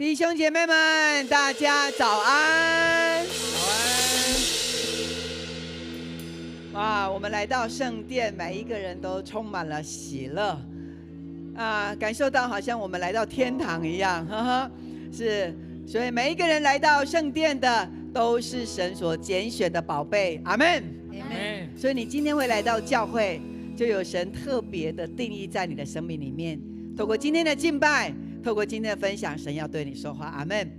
弟兄姐妹们，大家早安！早安！哇，我们来到圣殿，每一个人都充满了喜乐啊，感受到好像我们来到天堂一样，呵呵，是。所以每一个人来到圣殿的，都是神所拣选的宝贝。阿们。所以你今天会来到教会，就有神特别的定义在你的生命里面。透过今天的敬拜，透过今天的分享，神要对你说话。阿们。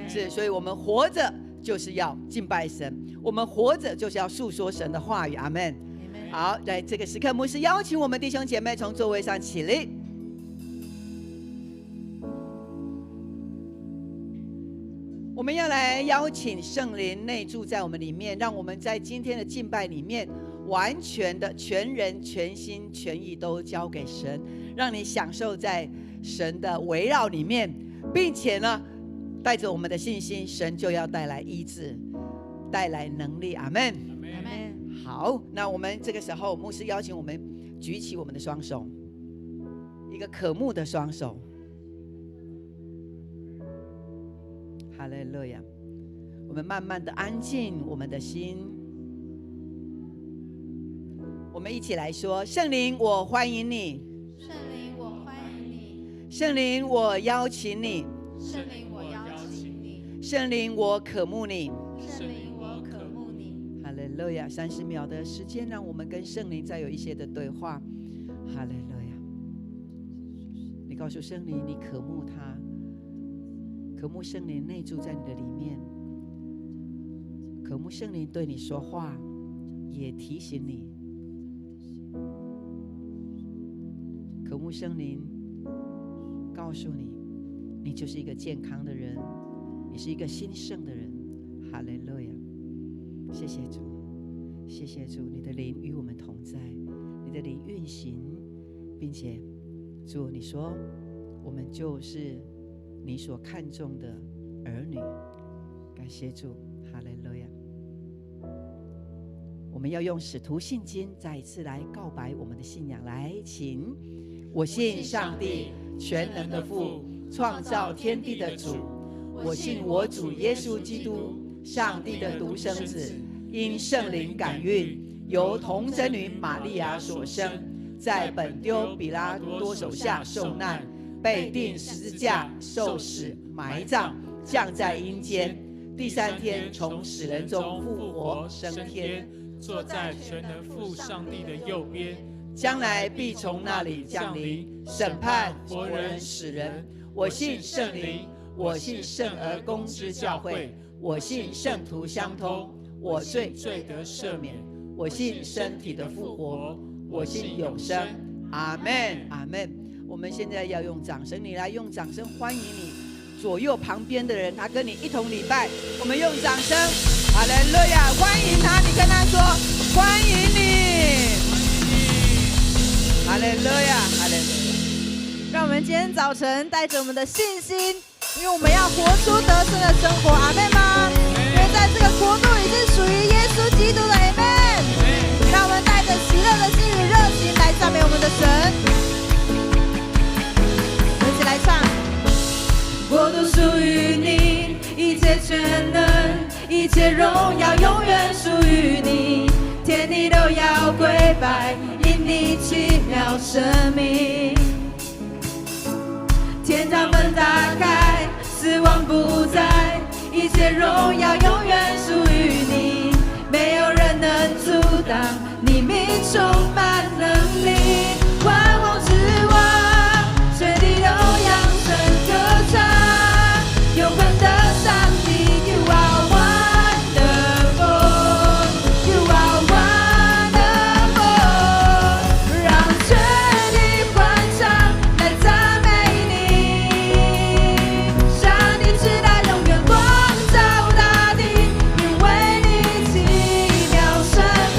是，所以我们活着就是要敬拜神，我们活着就是要诉说神的话语。阿们。好，在这个时刻，牧师邀请我们弟兄姐妹从座位上起立。我们要来邀请圣灵内住在我们里面，让我们在今天的敬拜里面，完全的全人全心全意都交给神，让你享受在神的围绕里面，并且呢，带着我们的信心，神就要带来医治，带来能力。阿们。好，那我们这个时候，牧师邀请我们举起我们的双手，一个渴慕的双手。哈利路亚！我们慢慢的安静我们的心，我们一起来说：圣灵，我欢迎你；圣灵，我欢迎你；圣灵，我邀请你；圣灵，我邀请你；圣灵，我渴慕你；圣灵，我渴慕你。哈利路亚！30秒的时间，让我们跟圣灵再有一些的对话。哈利路亚！你告诉圣灵，你渴慕他。渴慕圣灵内住在你的里面，渴慕圣灵对你说话，也提醒你。渴慕圣灵告诉你，你就是一个健康的人，你是一个兴盛的人。哈利路亚！谢谢主，谢谢主，你的灵与我们同在，你的灵运行，并且主，你说我们就是你所看重的儿女。感谢主，哈利路亚！我们要用使徒信经再一次来告白我们的信仰。来，请。我信上帝全能的父，创造天地的主。我信我主耶稣基督，上帝的独生子，因圣灵感孕，由童贞女玛利亚所生，在本丢彼拉多手下受难，被钉十字架，受死，埋葬，降在阴间，第3天从死人中复活，升天，坐在全能父上帝的右边，将来必从那里降临，审判活人死人。我信圣灵，我信圣而公之教会，我信圣徒相通，我罪得赦免，我信身体的复活，我信永生。阿们，阿们。我们现在要用掌声，你来用掌声欢迎你左右旁边的人，他跟你一同礼拜。我们用掌声，哈利路亚，欢迎他，你跟他说欢迎你，哈利路亚，哈利路亚。让我们今天早晨带着我们的信心，因为我们要活出得胜的生活。阿们吗？因为在这个国度已经属于耶稣基督的。阿们。让我们带着喜乐的心与热情来赞美我们的神。来唱，国度属于你，一切全能，一切荣耀永远属于你，天地都要跪拜，因你奇妙生命。天堂门打开，死亡不在，一切荣耀永远属于你，没有人能阻挡你名充满能力，万王之王，全地都扬声歌唱，永恒的上帝 You are wonderful You are wonderful 让全地欢唱来赞美你，上帝直到永远光照大地，因为你奇妙生命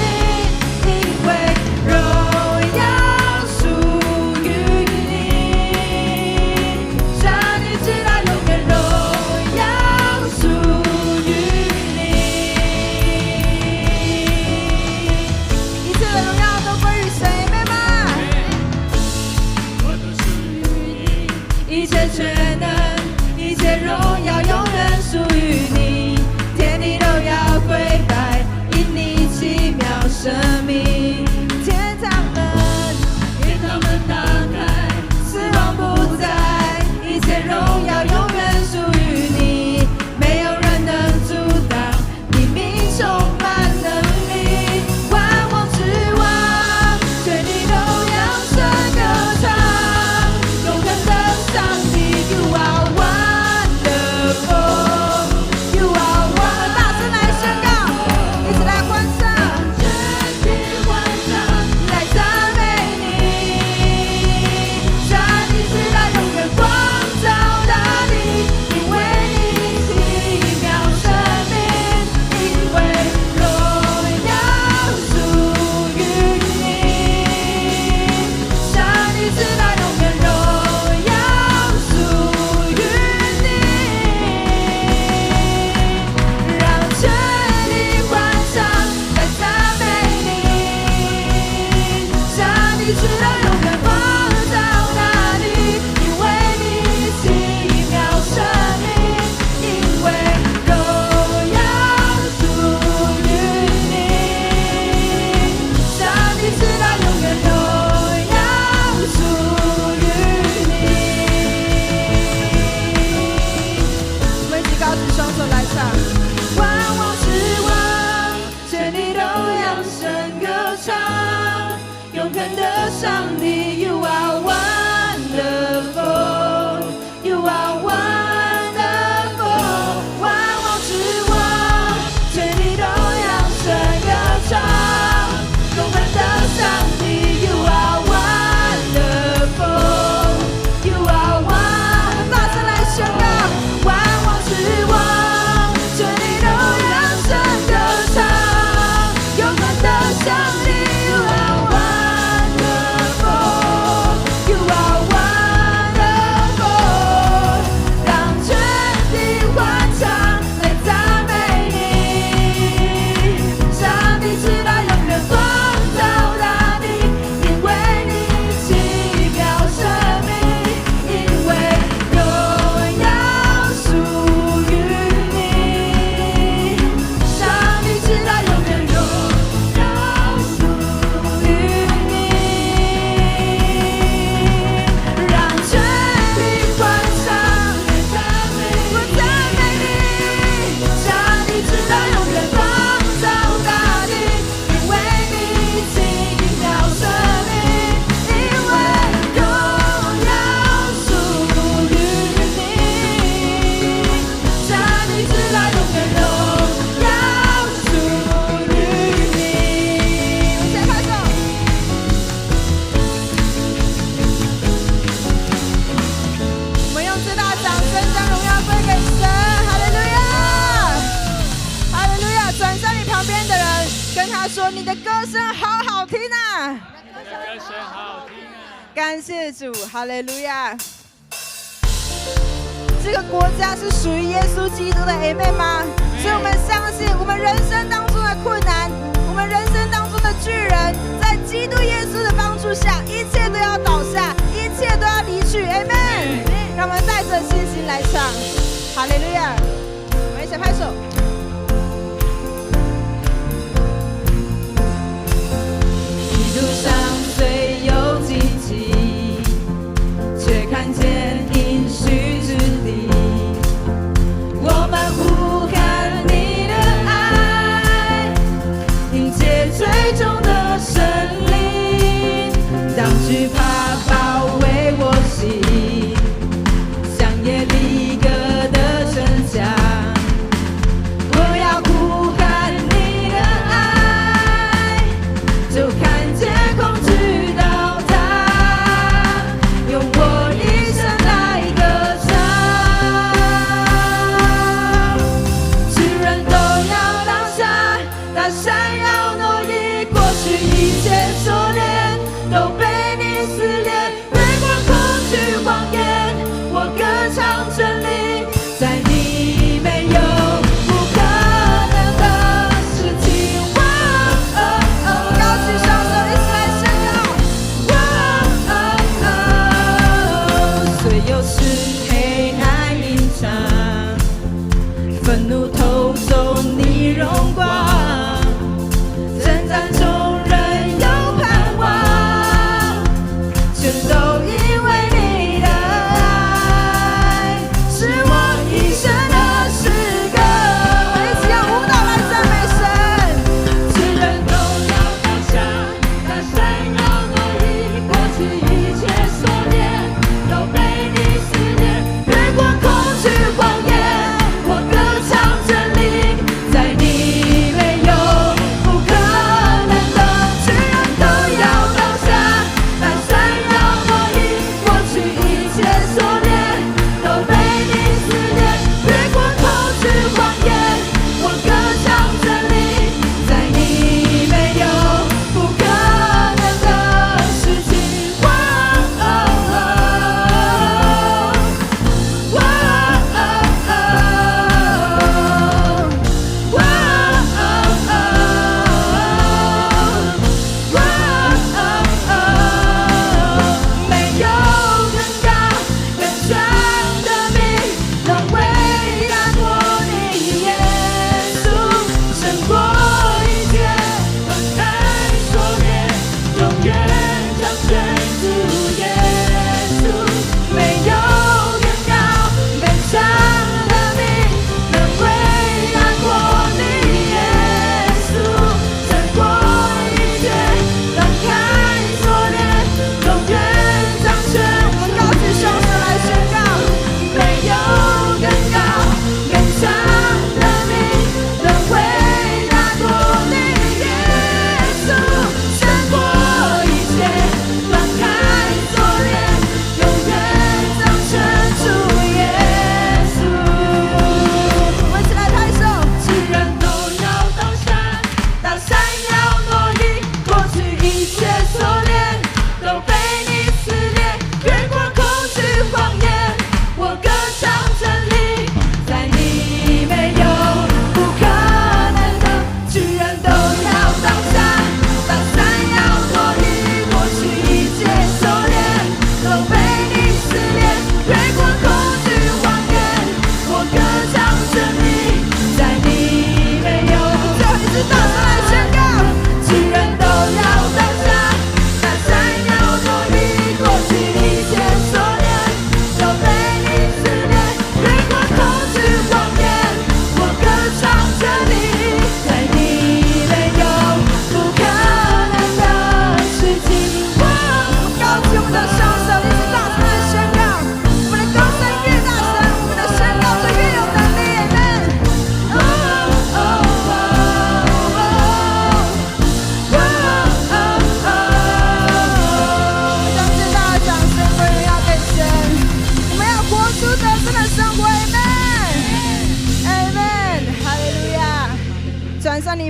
永恒的上帝。You are wonderful, you are wonderful。万王之王，全地都扬声歌唱。永恒的上帝 ，You are wonderful, you are wonderful。大声来宣告，万王之王，全地都扬声歌唱。永恒的上帝 ，You are wonderful, you are wonderful。让全地欢唱来赞美你，上帝直到永远创造大地，因为你奇妙生命，因为荣耀属于你，上帝直到永远荣耀属于你，让全地欢唱来赞美我赞美你，上帝直到永远创造大地，因为你奇妙生命，因为荣耀属于你，上帝直到永远荣耀属于你。我们先拍手。我们用最大的掌声将荣耀归给神，哈利路亚，哈利路亚！转向你旁边的人，跟他说：“你的歌声好好听啊！”你的歌声好好听啊！感谢主，哈利路亚！这个国家是属于耶稣基督的 Amen 吗？所以我们相信，我们人生当中的困难，我们人生当中的巨人，在基督耶稣的帮助下，一切都要倒下，一切都要离去 Amen。让我们带着信心来唱，哈利路亚！我们一起拍手。地图上虽有荆棘，却看见应许之地。我们呼喊你的爱，迎接最终的胜利。当惧怕包围我心，像耶利哥的城墙，我要呼喊你的爱，就看见恐惧倒塌，用我一生来歌唱。巨人都要倒下，大山要挪移，过去一切锁链都被你撕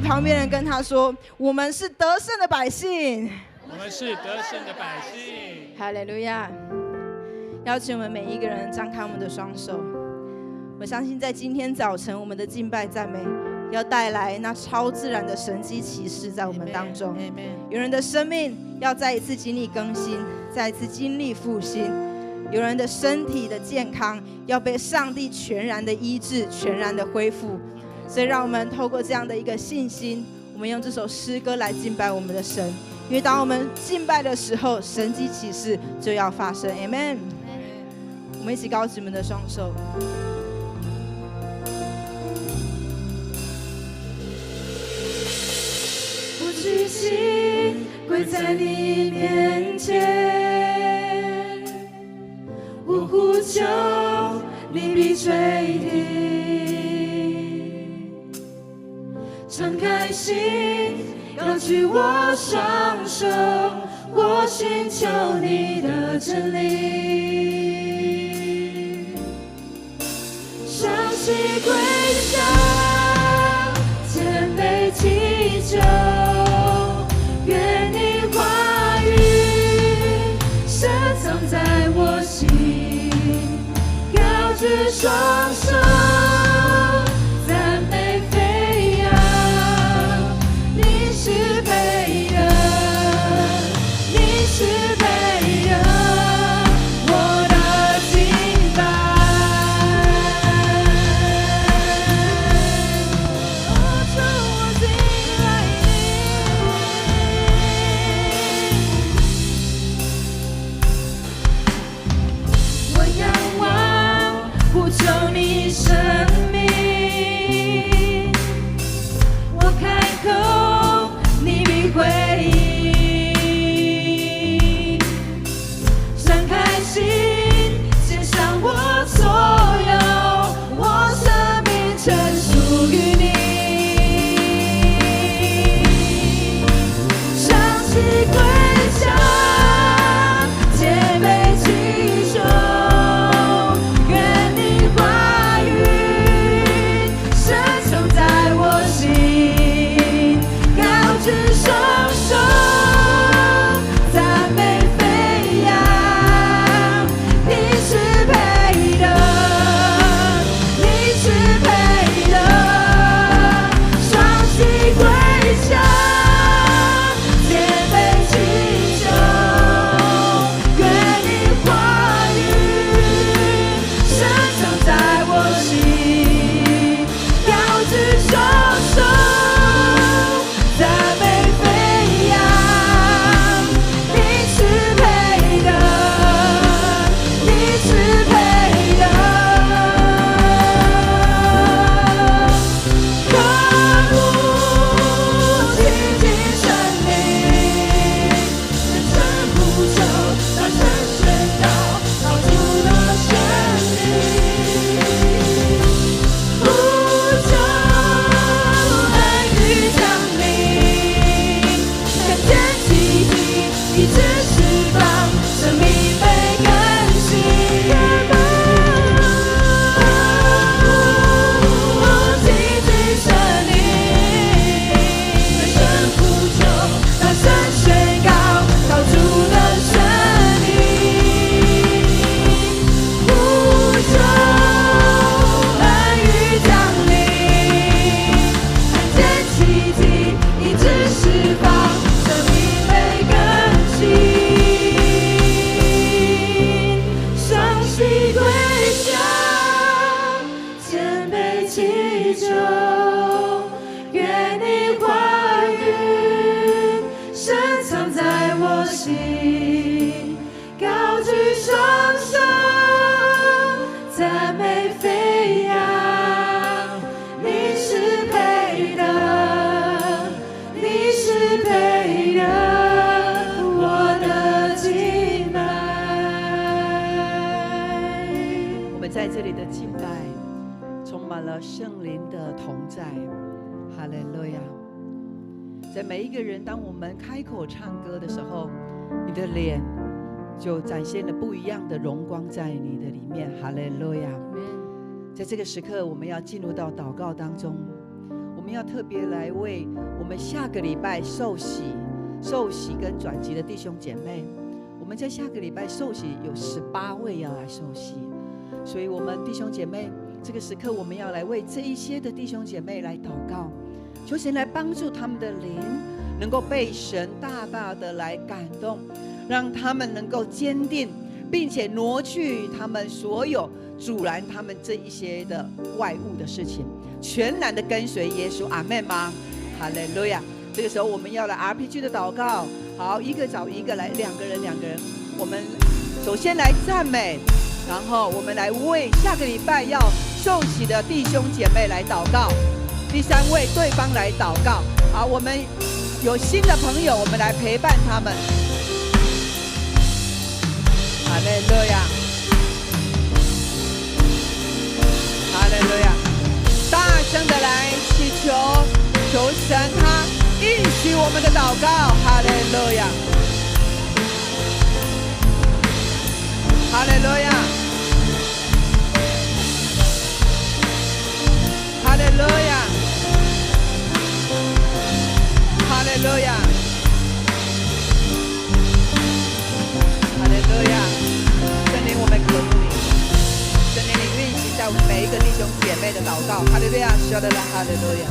旁边人跟他说：我们是得胜的百姓。我们是得胜的百姓。哈利路亚！邀请我们每一个人张开我们的双手。我相信在今天早晨，我们的敬拜赞美要带来那超自然的神迹奇事在我们当中。有人的生命要再一次经历更新，再一次经历复兴。有人的身体的健康要被上帝全然的医治，全然的恢复。所以让我们透过这样的一个信心，我们用这首诗歌来敬拜我们的神。因为当我们敬拜的时候，神迹奇事就要发生。 Amen。 我们一起高举我们的双手。我举起跪在你面前，我呼求你必垂听，敞开心，高举我双手，我寻求你的真理，双膝跪下，谦卑祈求，愿你话语深藏在我心，高举双手，赞美飞扬，你是配的，你是配的，我的敬拜，主我敬拜你，我仰望，呼求你生命，我开口，你必回应，敞开心，献上我所有，我生命全属于你，双膝跪下，谦卑祈求，愿你话语深藏在我心，高举双手，赞美飞扬，你是配的，你是配的，双膝跪下，谦卑祈求，愿你话语深藏在我心，高举双手，赞美飞扬，你是配的，你是配的，渴慕亲近神灵，深深呼求，大声宣告，靠主的生命，呼求爱与降临，看见奇迹，医治释放，生命被更新。亲近神灵，深深呼求，大声宣告，靠主的生命，呼求爱与降临，看见奇迹，医治释放，生命被更新，双膝跪下，谦卑祈求，愿你话语深藏在我心，高举双手，赞美飞扬，你是配的，你是配的，我的敬拜。我们在这里的敬拜充满了圣灵的同在，哈利路亚！在每一个人，当我们开口唱歌的时候，你的脸就展现了不一样的荣光在你的里面，哈利路亚！在这个时刻，我们要进入到祷告当中。我我们要特别来为我们下个礼拜受洗跟转籍的弟兄姐妹，我们在下个礼拜受洗有18位要来受洗，所以我们弟兄姐妹这个时刻，我们要来为这一些的弟兄姐妹来祷告，求神来帮助他们的灵能够被神大大的来感动，让他们能够坚定，并且挪去他们所有阻拦他们这一些的外物的事情，全然的跟随耶稣。阿们吗？哈利路亚。这个时候我们要来 RPG 的祷告，好，一个找一个来，两个人。我们首先来赞美，然后我们来为下个礼拜要受洗的弟兄姐妹来祷告，第三位对方来祷告。好，我们有新的朋友，我们来陪伴他们。哈利路亚，哈利路亚！大声的来祈求，求神他应许我们的祷告。哈利路亚，哈利路亚，哈利路亚，哈利路亚，哈利路亚！圣灵，我们渴慕你，圣灵，你运行在我们每一个弟兄姐妹的祷告。哈利路亚，说的啦，哈利路亚。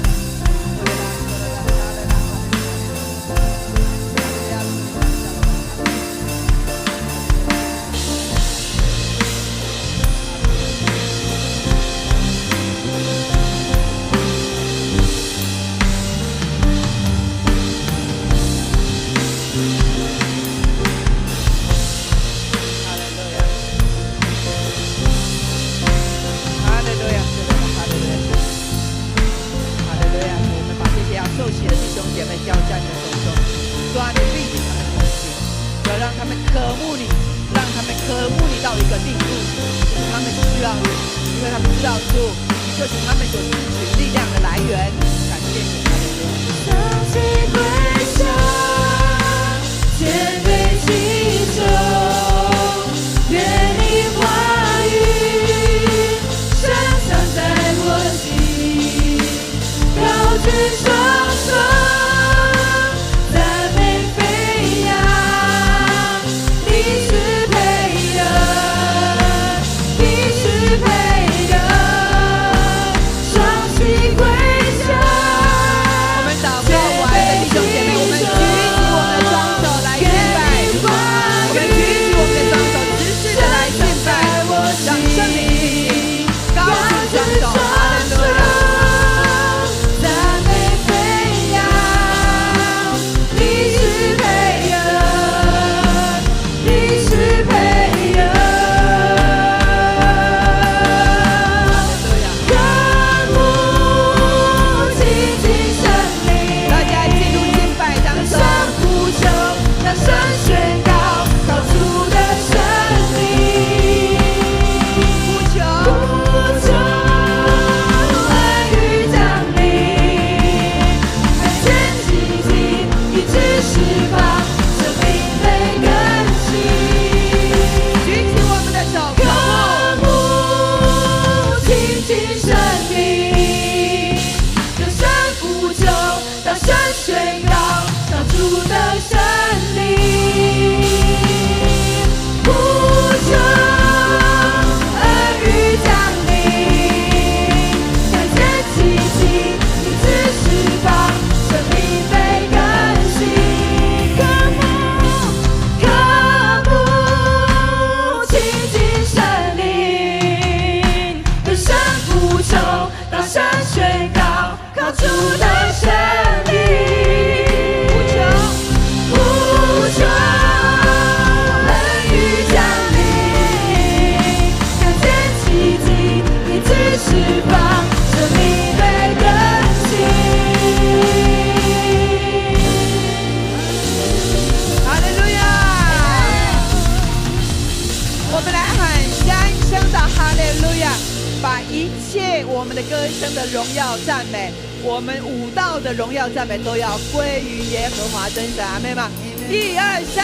赞美都要归于耶和华真神。阿们吗？1、2、3，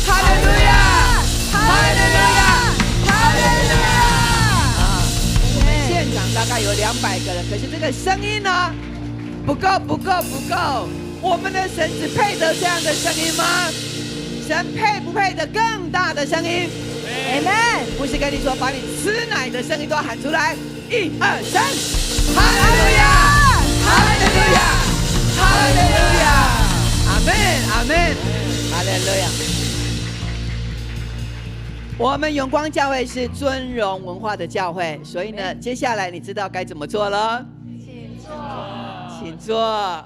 哈利路亚，哈利路亚，哈利路亚！我们现场大概有200个人，可是这个声音呢，不够，不够，不够！我们的神只配得这样的声音吗？神配不配得更大的声音 ？Amen！ 不是跟你说，把你吃奶的声音都喊出来，1、2、3，哈利路亚，哈利路亚，哈利路亚，阿门，阿门，哈利路亚。我们永光教会是尊荣文化的教会，所以呢，接下来你知道该怎么做了？请坐，请坐。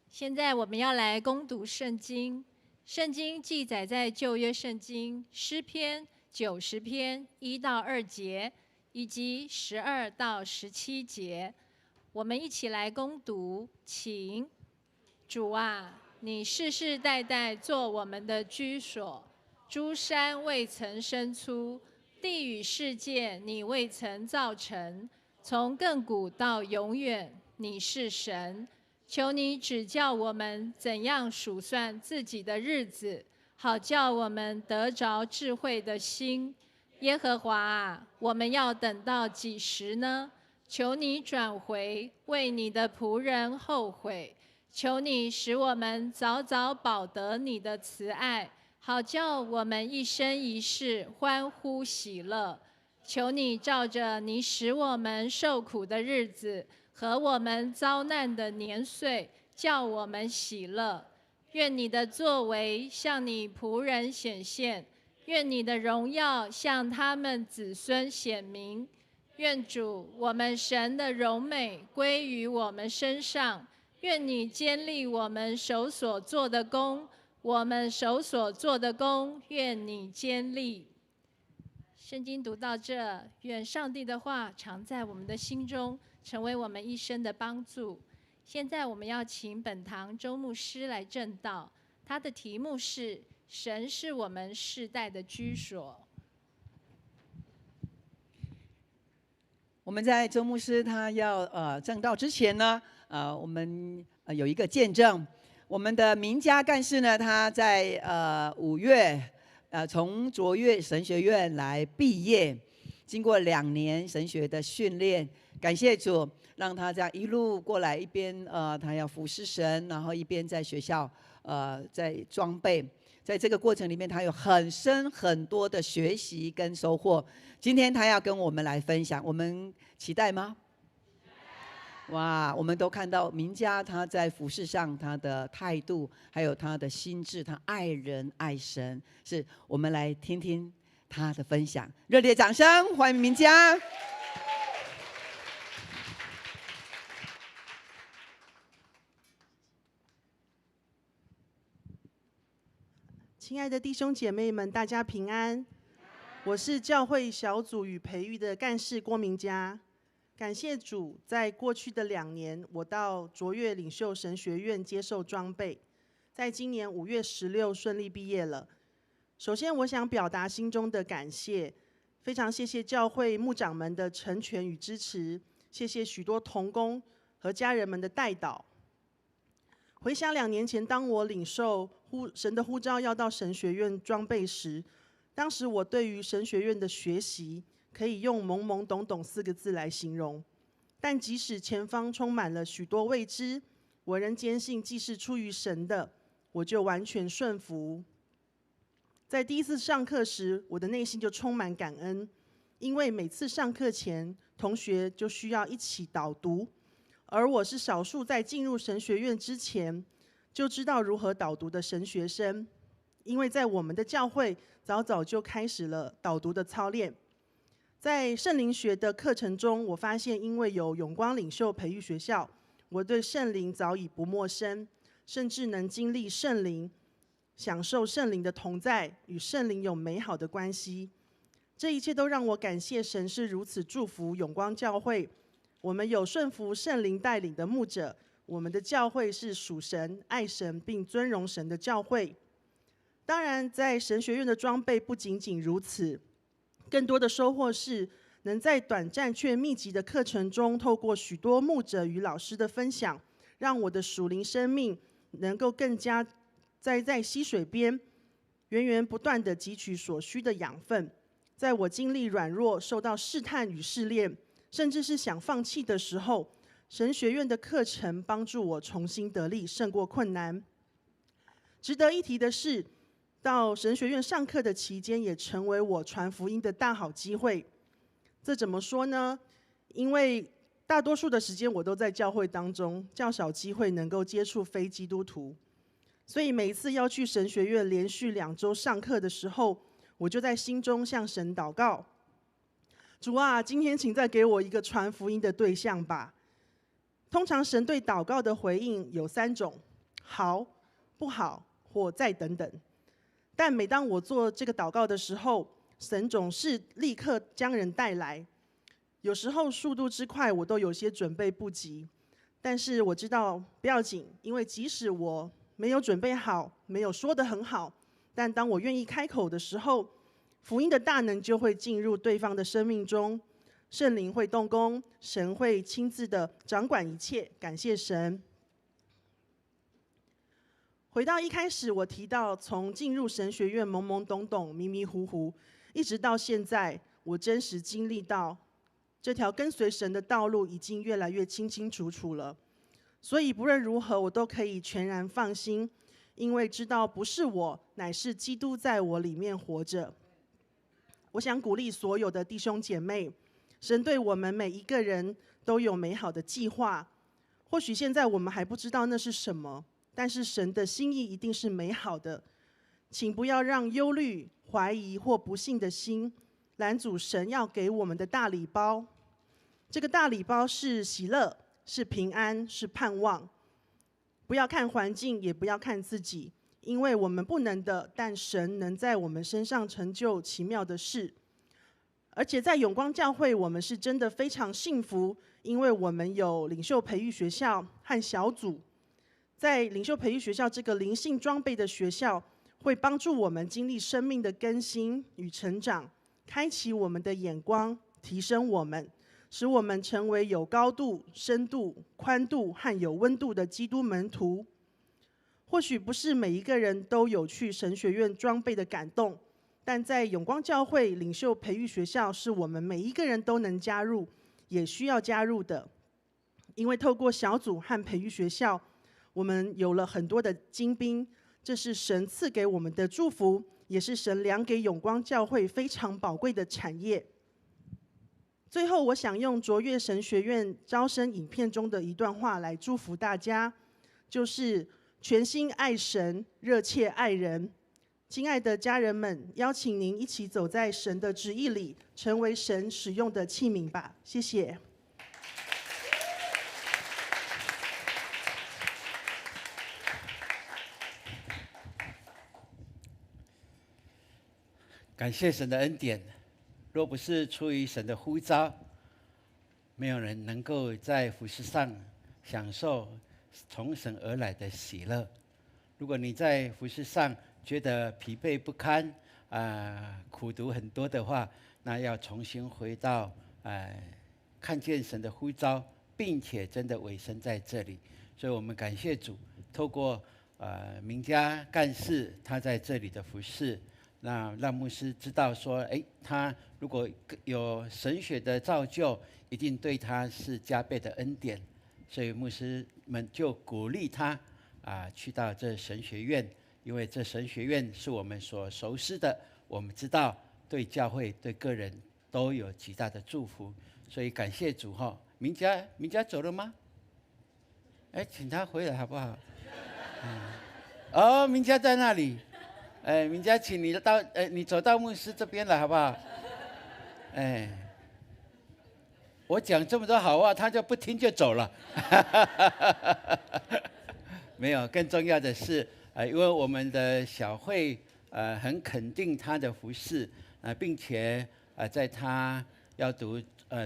现在我们要来攻读圣经。圣经记载在旧约圣经诗篇90篇1到2节，以及12到17节。我们一起来攻读，请。主啊，你世世代代做我们的居所，诸山未曾生出，地与世界你未曾造成，从亘古到永远，你是神。求你指教我们怎样数算自己的日子，好叫我们得着智慧的心。耶和华啊，我们要等到几时呢？求你转回，为你的仆人后悔。求你使我们早早饱得你的慈爱，好叫我们一生一世欢呼喜乐。求你照着你使我们受苦的日子和我们遭难的年岁，叫我们喜乐。愿你的作为向你仆人显现，愿你的荣耀向他们子孙显明。愿主我们神的荣美归于我们身上。愿你坚立我们手所做的工，我们手所做的工，愿你坚立。圣经读到这，愿上帝的话常在我们的心中，成为我们一生的帮助。现在我们要请本堂周牧师来证道，他的题目是“神是我们世代的居所”。我们在周牧师他要证道之前呢，我们有一个见证。我们的名家干事呢，他在5月从卓越神学院来毕业，经过2年神学的训练，感谢主，让他这样一路过来，一边他要服侍神，然后一边在学校在装备。在这个过程里面，他有很多的学习跟收获。今天他要跟我们来分享，我们期待吗？哇，我们都看到名家他在服事上他的态度，还有他的心智，他爱人爱神，是我们来听听他的分享。热烈掌声欢迎名家。亲爱的弟兄姐妹们，大家平安。我是教会小组与培育的干事郭明佳。感谢主，在过去的2年，我到卓越领袖神学院接受装备，在今年5月16顺利毕业了。首先，我想表达心中的感谢，非常谢谢教会牧长们的成全与支持，谢谢许多同工和家人们的代祷。回想2年前，当我领受神的呼召要到神学院装备时，当时我对于神学院的学习可以用懵懵懂懂4个字来形容。但即使前方充满了许多未知，我仍坚信既是出于神的，我就完全顺服。在第一次上课时，我的内心就充满感恩，因为每次上课前，同学就需要一起导读，而我是少数在进入神学院之前就知道如何导读的神学生，因为在我们的教会早就开始了导读的操练。在圣灵学的课程中，我发现因为有永光领袖培育学校，我对圣灵早已不陌生，甚至能经历圣灵，享受圣灵的同在，与圣灵有美好的关系。这一切都让我感谢神是如此祝福永光教会。我们有顺服圣灵带领的牧者，我们的教会是属神、爱神并尊荣神的教会。当然，在神学院的装备不仅仅如此，更多的收获是能在短暂却密集的课程中，透过许多牧者与老师的分享，让我的属灵生命能够更加在溪水边源源不断地汲取所需的养分。在我经历软弱、受到试探与试炼，甚至是想放弃的时候，神学院的课程帮助我重新得力，胜过困难。值得一提的是，到神学院上课的期间，也成为我传福音的大好机会。这怎么说呢？因为大多数的时间我都在教会当中，较少机会能够接触非基督徒，所以每一次要去神学院连续2周上课的时候，我就在心中向神祷告：主啊，今天请再给我一个传福音的对象吧。通常神对祷告的回应有3种：好、不好或再等等。但每当我做这个祷告的时候，神总是立刻将人带来。有时候速度之快，我都有些准备不及。但是我知道不要紧，因为即使我没有准备好，没有说得很好，但当我愿意开口的时候，福音的大能就会进入对方的生命中，圣灵会动工，神会亲自的掌管一切。感谢神。回到一开始我提到，从进入神学院懵懵懂懂、迷迷糊糊，一直到现在，我真实经历到这条跟随神的道路已经越来越清清楚楚了。所以不论如何，我都可以全然放心，因为知道不是我，乃是基督在我里面活着。我想鼓励所有的弟兄姐妹，神对我们每一个人都有美好的计划。或许现在我们还不知道那是什么，但是神的心意一定是美好的。请不要让忧虑、怀疑或不信的心拦阻神要给我们的大礼包。这个大礼包是喜乐，是平安，是盼望。不要看环境，也不要看自己，因为我们不能的，但神能在我们身上成就奇妙的事。而且在永光教会，我们是真的非常幸福，因为我们有领袖培育学校和小组。在领袖培育学校这个灵性装备的学校，会帮助我们经历生命的更新与成长，开启我们的眼光，提升我们，使我们成为有高度、深度、宽度和有温度的基督门徒。或许不是每一个人都有去神学院装备的感动，但在永光教会领袖培育学校，是我们每一个人都能加入，也需要加入的。因为透过小组和培育学校，我们有了很多的精兵，这是神赐给我们的祝福，也是神量给永光教会非常宝贵的产业。最后，我想用卓越神学院招生影片中的一段话来祝福大家，就是全心爱神，热切爱人。亲爱的家人们，邀请您一起走在神的旨意里，成为神使用的器皿吧。谢谢。感谢神的恩典，若不是出于神的呼召，没有人能够在服事上享受从神而来的喜乐。如果你在服事上觉得疲惫不堪，苦读很多的话，那要重新回到看见神的呼召，并且真的委身在这里。所以我们感谢主，透过名家干事他在这里的服事，那让牧师知道说，他如果有神学的造就，一定对他是加倍的恩典。所以牧师们就鼓励他去到这神学院，因为这神学院是我们所熟悉的，我们知道对教会对个人都有极大的祝福。所以感谢主哈。名家走了吗？请他回来好不好？名家在那里。名家，请你你走到牧师这边来好不好？我讲这么多好话，他就不听就走了。没有，更重要的是，因为我们的小会很肯定他的服事，并且在他要读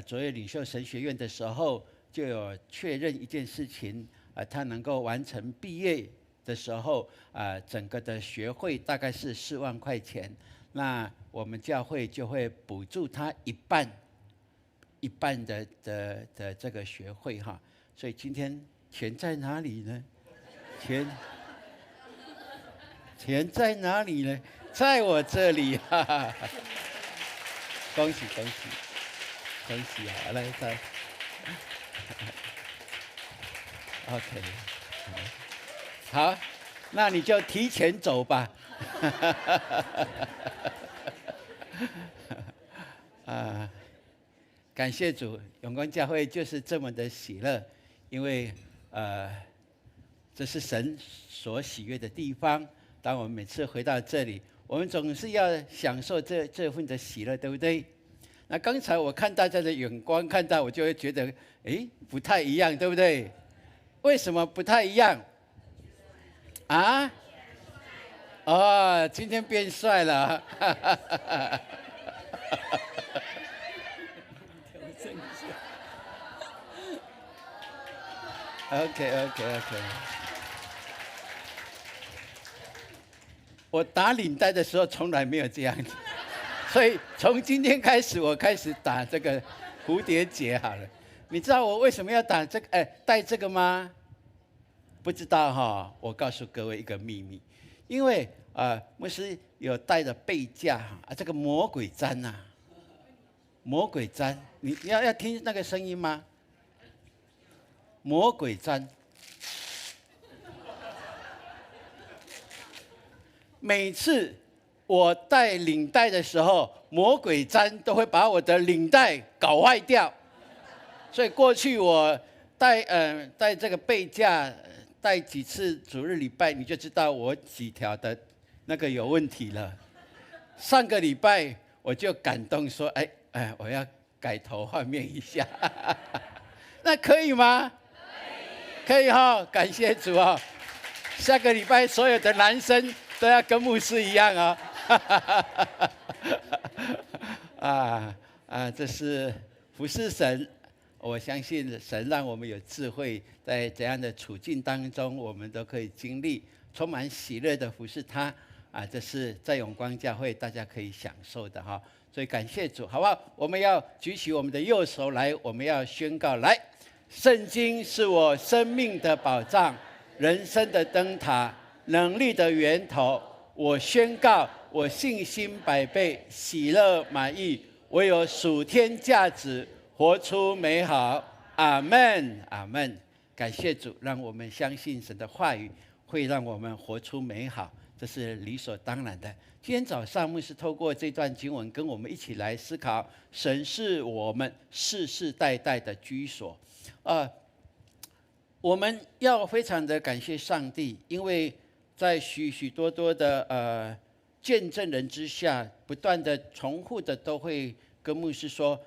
卓越领袖神学院的时候，就有确认一件事情，他能够完成毕业的时候，整个的学费大概是4万块钱，那我们教会就会补助他一半的这个学费哈。所以今天钱在哪里呢？钱在哪里呢？在我这里哈。恭喜恭喜恭喜啊！来再，OK， 好，那你就提前走吧。感谢主，永光教会就是这么的喜乐，因为这是神所喜悦的地方。当我们每次回到这里，我们总是要享受这份的喜乐，对不对？那刚才我看大家的眼光，看到我就会觉得，不太一样，对不对？为什么不太一样？啊？哦，今天变帅了。OK。我打领带的时候从来没有这样子，所以从今天开始，我开始打这个蝴蝶结好了。你知道我为什么要打这个？戴这个吗？不知道哈。我告诉各位一个秘密，因为牧师有带着背架这个魔鬼毡呐，魔鬼毡，你要听那个声音吗？魔鬼毡。每次我戴领带的时候，魔鬼毡都会把我的领带搞坏掉。所以过去我带这个背架，带几次主日礼拜，你就知道我几条的那个有问题了。上个礼拜我就感动说，我要改头换面一下。那可以吗？可以哈，感谢主啊！下个礼拜所有的男生都要跟牧师一样这是服侍神。我相信神让我们有智慧，在怎样的处境当中，我们都可以经历充满喜乐的服侍他这是在永光教会大家可以享受的哈。所以感谢主，好不好？我们要举起我们的右手来，我们要宣告来。圣经是我生命的保障，人生的灯塔，能力的源头。我宣告，我信心100倍，喜乐满意，我有属天价值，活出美好。阿们，阿们。感谢主，让我们相信神的话语会让我们活出美好，这是理所当然的。今天早上牧师透过这段经文，跟我们一起来思考，神是我们世世代代的居所。我们要非常的感谢上帝，因为在许许多多的见证人之下，不断的重复的都会跟牧师说，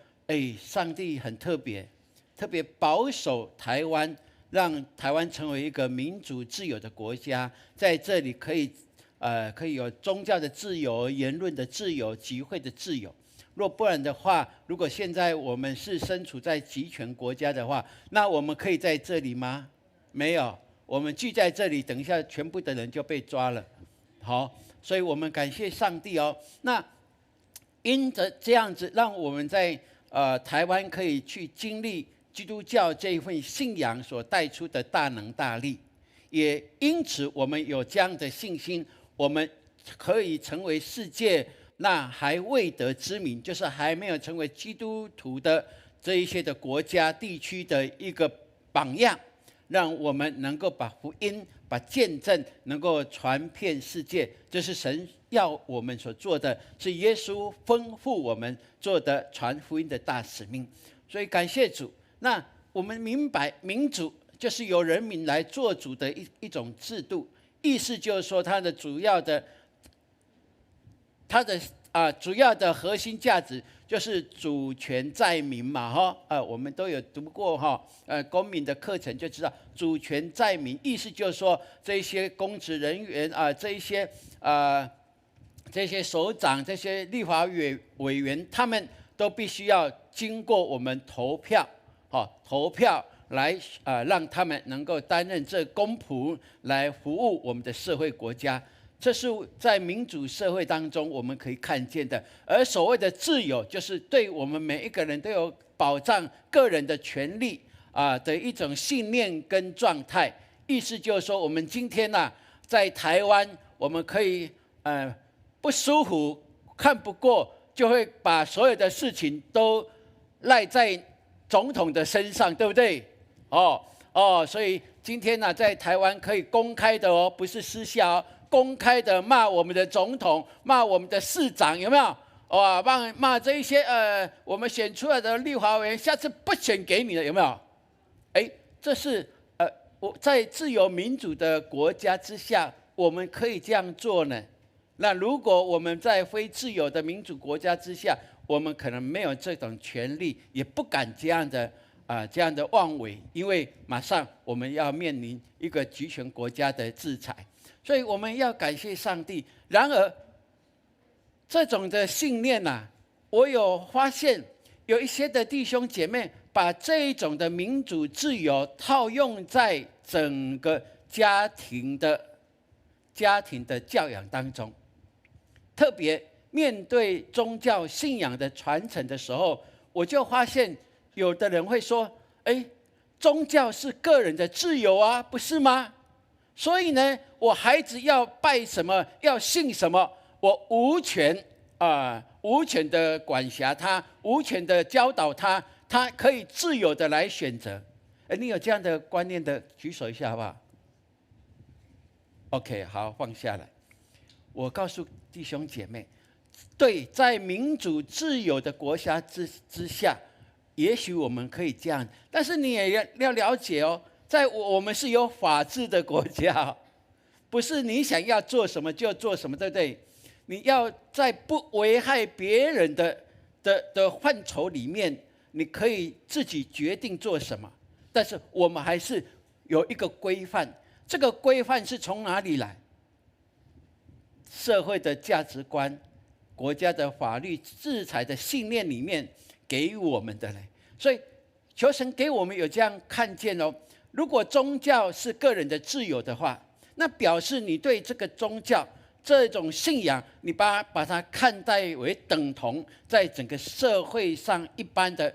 上帝很特别，特别保守台湾，让台湾成为一个民主自由的国家，在这里可以有宗教的自由、言论的自由、集会的自由。若不然的话，如果现在我们是身处在集权国家的话，那我们可以在这里吗？没有，我们聚在这里，等一下全部的人就被抓了。好，所以我们感谢上帝哦。那因着这样子，让我们在台湾可以去经历基督教这一份信仰所带出的大能大力，也因此我们有这样的信心，我们可以成为世界那还未得之民，就是还没有成为基督徒的这一些的国家地区的一个榜样，让我们能够把福音、把见证能够传遍世界。这是神要我们所做的，是耶稣吩咐我们做的传福音的大使命。所以感谢主。那我们明白民主就是由人民来做主的一种制度，意思就是说它的主要的核心价值就是主权在民嘛，我们都有读过公民的课程就知道，主权在民，意思就是说这些公职人员这些首长、这些立法委员，他们都必须要经过我们投票来让他们能够担任这公仆，来服务我们的社会国家。这是在民主社会当中我们可以看见的。而所谓的自由，就是对我们每一个人都有保障个人的权利的一种信念跟状态。意思就是说，我们今天在台湾，我们可以不舒服、看不过，就会把所有的事情都赖在总统的身上，对不对？所以今天呢，在台湾可以公开的哦，不是私下哦，公开的骂我们的总统，骂我们的市长，有没有？骂这一些我们选出来的立法委员，下次不选给你了，有没有？这是我在自由民主的国家之下，我们可以这样做呢。那如果我们在非自由的民主国家之下，我们可能没有这种权利，也不敢这样的妄为，因为马上我们要面临一个集权国家的制裁，所以我们要感谢上帝。然而，这种的信念啊，我有发现有一些的弟兄姐妹把这一种的民主自由套用在整个家庭的教养当中，特别面对宗教信仰的传承的时候，我就发现有的人会说：“宗教是个人的自由啊，不是吗？所以呢，我孩子要拜什么，要信什么，我无权的管辖他，无权的教导他，他可以自由的来选择。”你有这样的观念的，举手一下好不好 ？OK， 好，放下来。我告诉弟兄姐妹，对，在民主自由的国家之下，也许我们可以这样，但是你也要了解哦，在我们是有法治的国家，不是你想要做什么就做什么，对不对？你要在不危害别人的范畴里面，你可以自己决定做什么，但是我们还是有一个规范。这个规范是从哪里来？社会的价值观、国家的法律制裁的信念里面给予我们的嘞。所以求神给我们有这样看见哦。如果宗教是个人的自由的话，那表示你对这个宗教这种信仰，你把它看待为等同在整个社会上一般的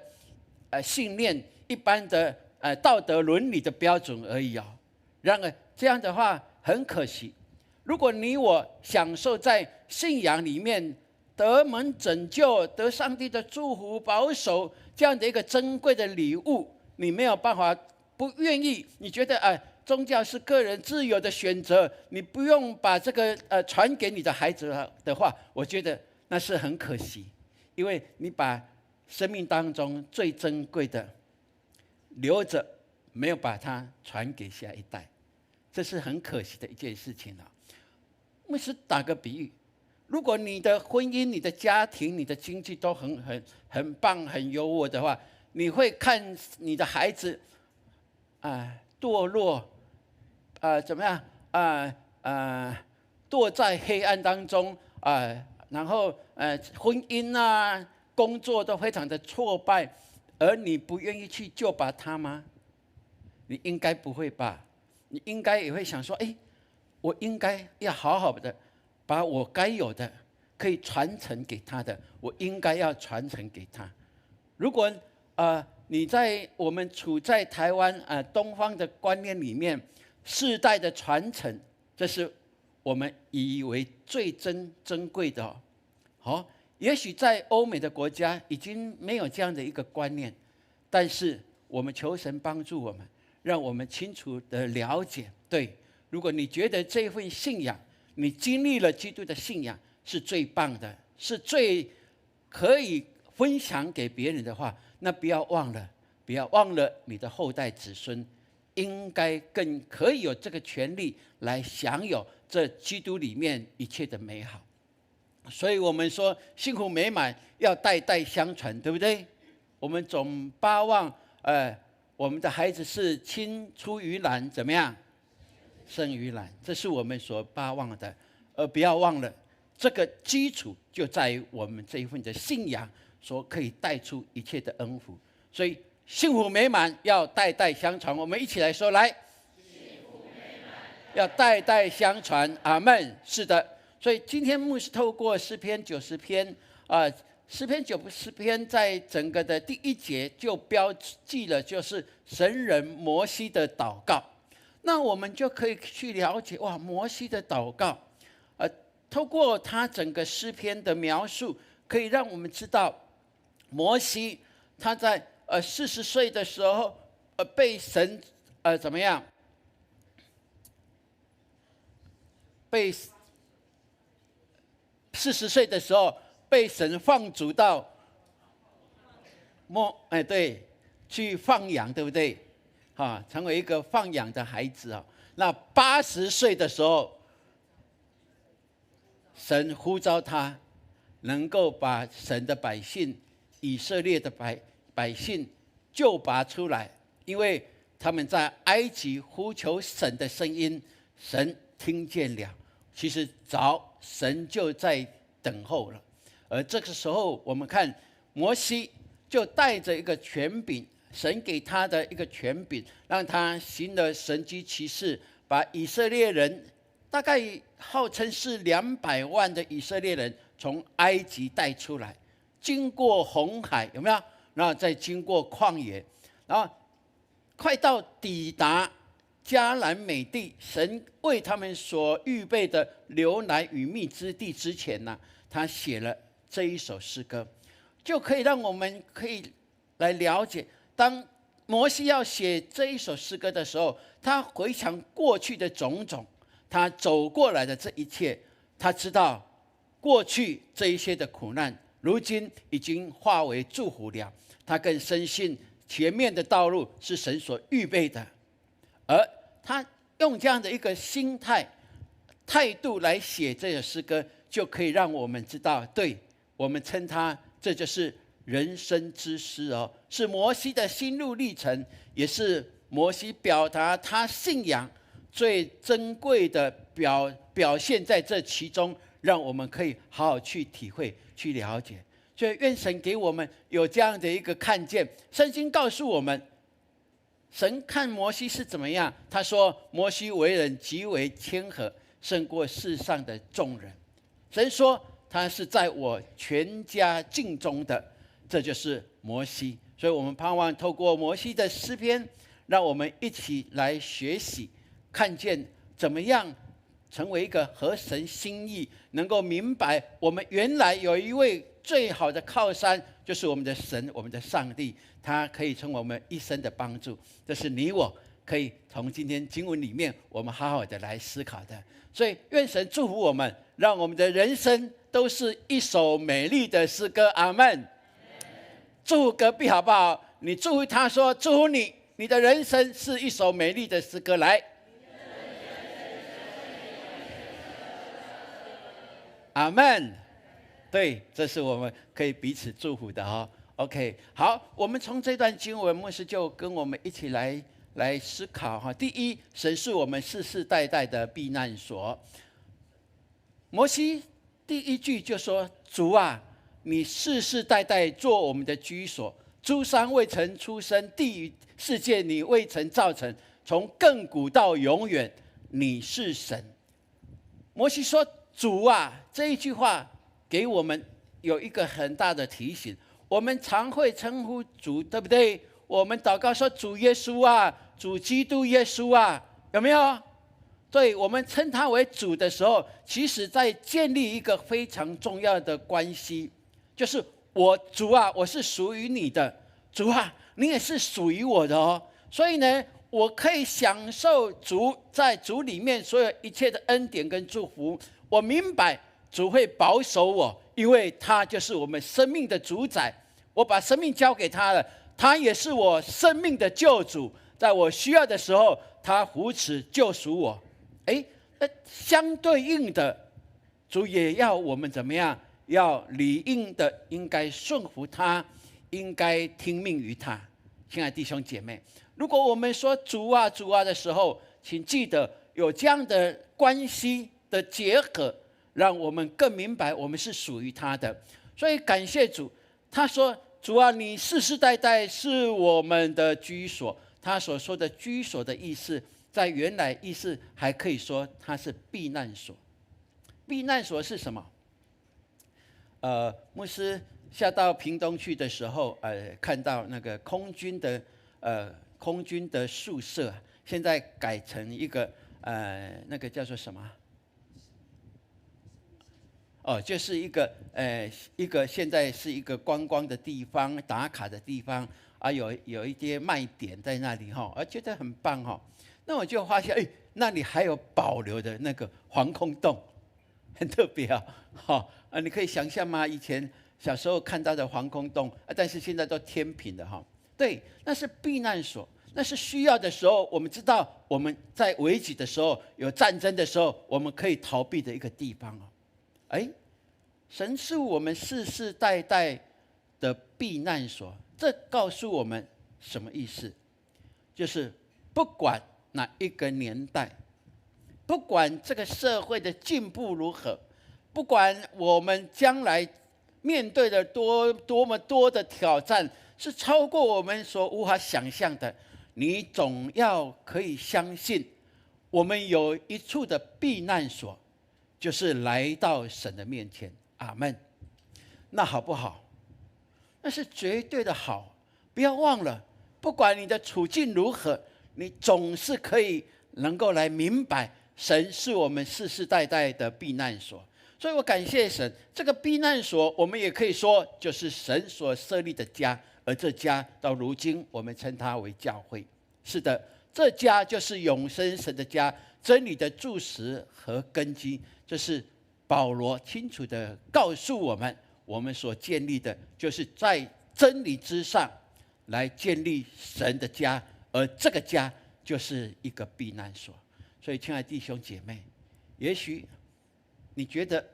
信念、一般的道德伦理的标准而已哦。然而这样的话很可惜，如果你我享受在信仰里面得蒙拯救、得上帝的祝福、保守这样的一个珍贵的礼物，你没有办法不愿意，你觉得宗教是个人自由的选择，你不用把这个传给你的孩子的话，我觉得那是很可惜，因为你把生命当中最珍贵的留着，没有把它传给下一代，这是很可惜的一件事情啊。牧师打个比喻，如果你的婚姻、你的家庭、你的经济都很棒、很优渥的话，你会看你的孩子堕落怎么样堕在黑暗当中然后婚姻工作都非常的挫败，而你不愿意去救拔他吗？你应该不会吧？你应该也会想说，我应该要好好的把我该有的可以传承给他的，我应该要传承给他。如果我们处在台湾东方的观念里面，世代的传承，这是我们以为最珍贵的也许在欧美的国家已经没有这样的一个观念，但是我们求神帮助我们，让我们清楚的了解。对，如果你觉得这份信仰，你经历了基督的信仰是最棒的，是最可以分享给别人的话，那不要忘了你的后代子孙应该更可以有这个权利来享有这基督里面一切的美好。所以我们说幸福美满要代代相传，对不对？我们总巴望我们的孩子是青出于蓝，怎么样？生于蓝，这是我们所巴望的。而不要忘了，这个基础就在于我们这一份的信仰所可以带出一切的恩福。所以幸福美满要代代相传，我们一起来说，来，幸福美满要代代相传，阿们。是的，所以今天牧师透过诗篇90篇诗篇90篇在整个的第1节就标记了，就是神人摩西的祷告。那我们就可以去了解，摩西的祷告透过他整个诗篇的描述，可以让我们知道，摩西他在40岁的时候，被神怎么样？被40岁的时候被神放逐到对，去放羊，对不对？成为一个放养的孩子啊。那80岁的时候，神呼召他，能够把神的百姓以色列的百姓救拔出来，因为他们在埃及呼求神的声音，神听见了。其实早神就在等候了。而这个时候，我们看摩西就带着一个权柄，神给他的一个权柄，让他行了神迹奇事，把以色列人大概号称是200万的以色列人从埃及带出来，经过红海，有没有？然后再经过旷野，然后快到抵达迦南美地，神为他们所预备的流奶与蜜之地之前呢，他写了这一首诗歌，就可以让我们可以来了解，当摩西要写这一首诗歌的时候，他回想过去的种种，他走过来的这一切，他知道过去这一些的苦难，如今已经化为祝福了。他更深信前面的道路是神所预备的，而他用这样的一个心态度来写这首诗歌，就可以让我们知道，对，我们称他这就是人生之诗哦，是摩西的心路历程，也是摩西表达他信仰最珍贵的表现在这其中，让我们可以好好去体会、去了解。所以愿神给我们有这样的一个看见。圣经告诉我们，神看摩西是怎么样？他说：“摩西为人极为谦和，胜过世上的众人。”神说他是在我全家敬中的，这就是摩西。所以我们盼望透过摩西的诗篇，让我们一起来学习，看见怎么样成为一个合神心意，能够明白我们原来有一位最好的靠山，就是我们的神，我们的上帝，他可以成为我们一生的帮助。这是你我可以从今天经文里面我们好好的来思考的。所以愿神祝福我们，让我们的人生都是一首美丽的诗歌。阿们。祝福隔壁好不好？你祝福他说，祝福你，你的人生是一首美丽的诗歌。来，阿们。对，这是我们可以彼此祝福的哦。OK， 好，我们从这段经文，牧师就跟我们一起来思考哈。第一，神是我们世世代代的避难所。摩西第一句就说：“主啊，你世世代代做我们的居所，诸山未曾出生，地与世界你未曾造成，从亘古到永远，你是神。”摩西说：“主啊！”这一句话给我们有一个很大的提醒。我们常会称呼主，对不对？我们祷告说：“主耶稣啊，主基督耶稣啊，有没有？”对，我们称他为主的时候，其实在建立一个非常重要的关系，就是我主啊，我是属于你的，主啊，你也是属于我的哦。所以呢，我可以享受主在主里面所有一切的恩典跟祝福。我明白主会保守我，因为他就是我们生命的主宰。我把生命交给他了，他也是我生命的救主。在我需要的时候，他扶持救赎我。相对应的，主也要我们怎么样？要理应的应该顺服他，应该听命于他。亲爱的弟兄姐妹，如果我们说主啊主啊的时候，请记得有这样的关系的结合，让我们更明白我们是属于他的。所以感谢主，他说：“主啊，你世世代代是我们的居所。”他所说的居所的意思，在原来意思还可以说它是避难所。避难所是什么？牧师下到屏东去的时候，看到那个空军的宿舍，现在改成一个那个叫做什么？哦，就是一个现在是一个观光的地方，打卡的地方啊，有一些卖点在那里哈，觉得很棒哈。那我就发现，那里还有保留的那个防空洞，很特别啊，你可以想象吗？以前小时候看到的防空洞但是现在都天平的哈。对，那是避难所，那是需要的时候，我们知道我们在危急的时候，有战争的时候，我们可以逃避的一个地方哦。神是我们世世代代的避难所，这告诉我们什么意思？就是不管哪一个年代，不管这个社会的进步如何，不管我们将来面对的多么多的挑战，是超过我们所无法想象的，你总要可以相信，我们有一处的避难所，就是来到神的面前。阿们。那好不好？那是绝对的好。不要忘了，不管你的处境如何，你总是可以能够来明白，神是我们世世代代的避难所。所以我感谢神，这个避难所，我们也可以说就是神所设立的家，而这家到如今我们称它为教会。是的，这家就是永生神的家，真理的柱石和根基。这是保罗清楚地告诉我们，我们所建立的就是在真理之上来建立神的家，而这个家就是一个避难所。所以亲爱的弟兄姐妹，也许你觉得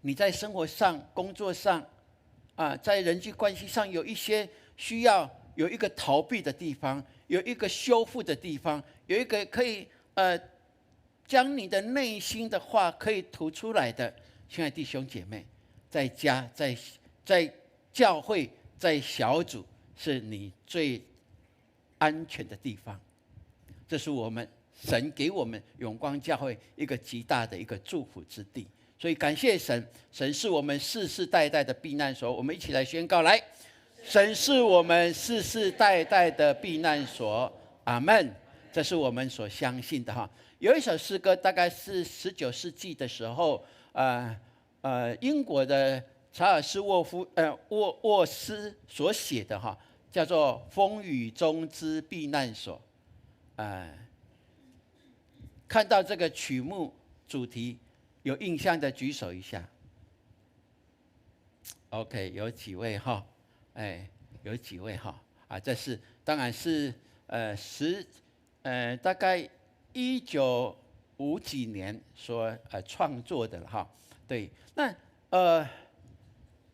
你在生活上、工作上在人际关系上有一些需要有一个逃避的地方，有一个修复的地方，有一个可以将你的内心的话可以吐出来的。亲爱的弟兄姐妹，在家、在教会、在小组，是你最安全的地方。这是我们神给我们永光教会一个极大的一个祝福之地。所以感谢神，神是我们世世代代的避难所。我们一起来宣告，来，神是我们世世代代的避难所。阿们。这是我们所相信的哈。有一首诗歌，大概是19世纪的时候，英国的查尔斯沃斯所写的哈，叫做《风雨中之避难所》。看到这个曲目主题有印象的举手一下。OK， 有几位哈，有几位哈这是当然是大概1950几年所创作的了哈。对，那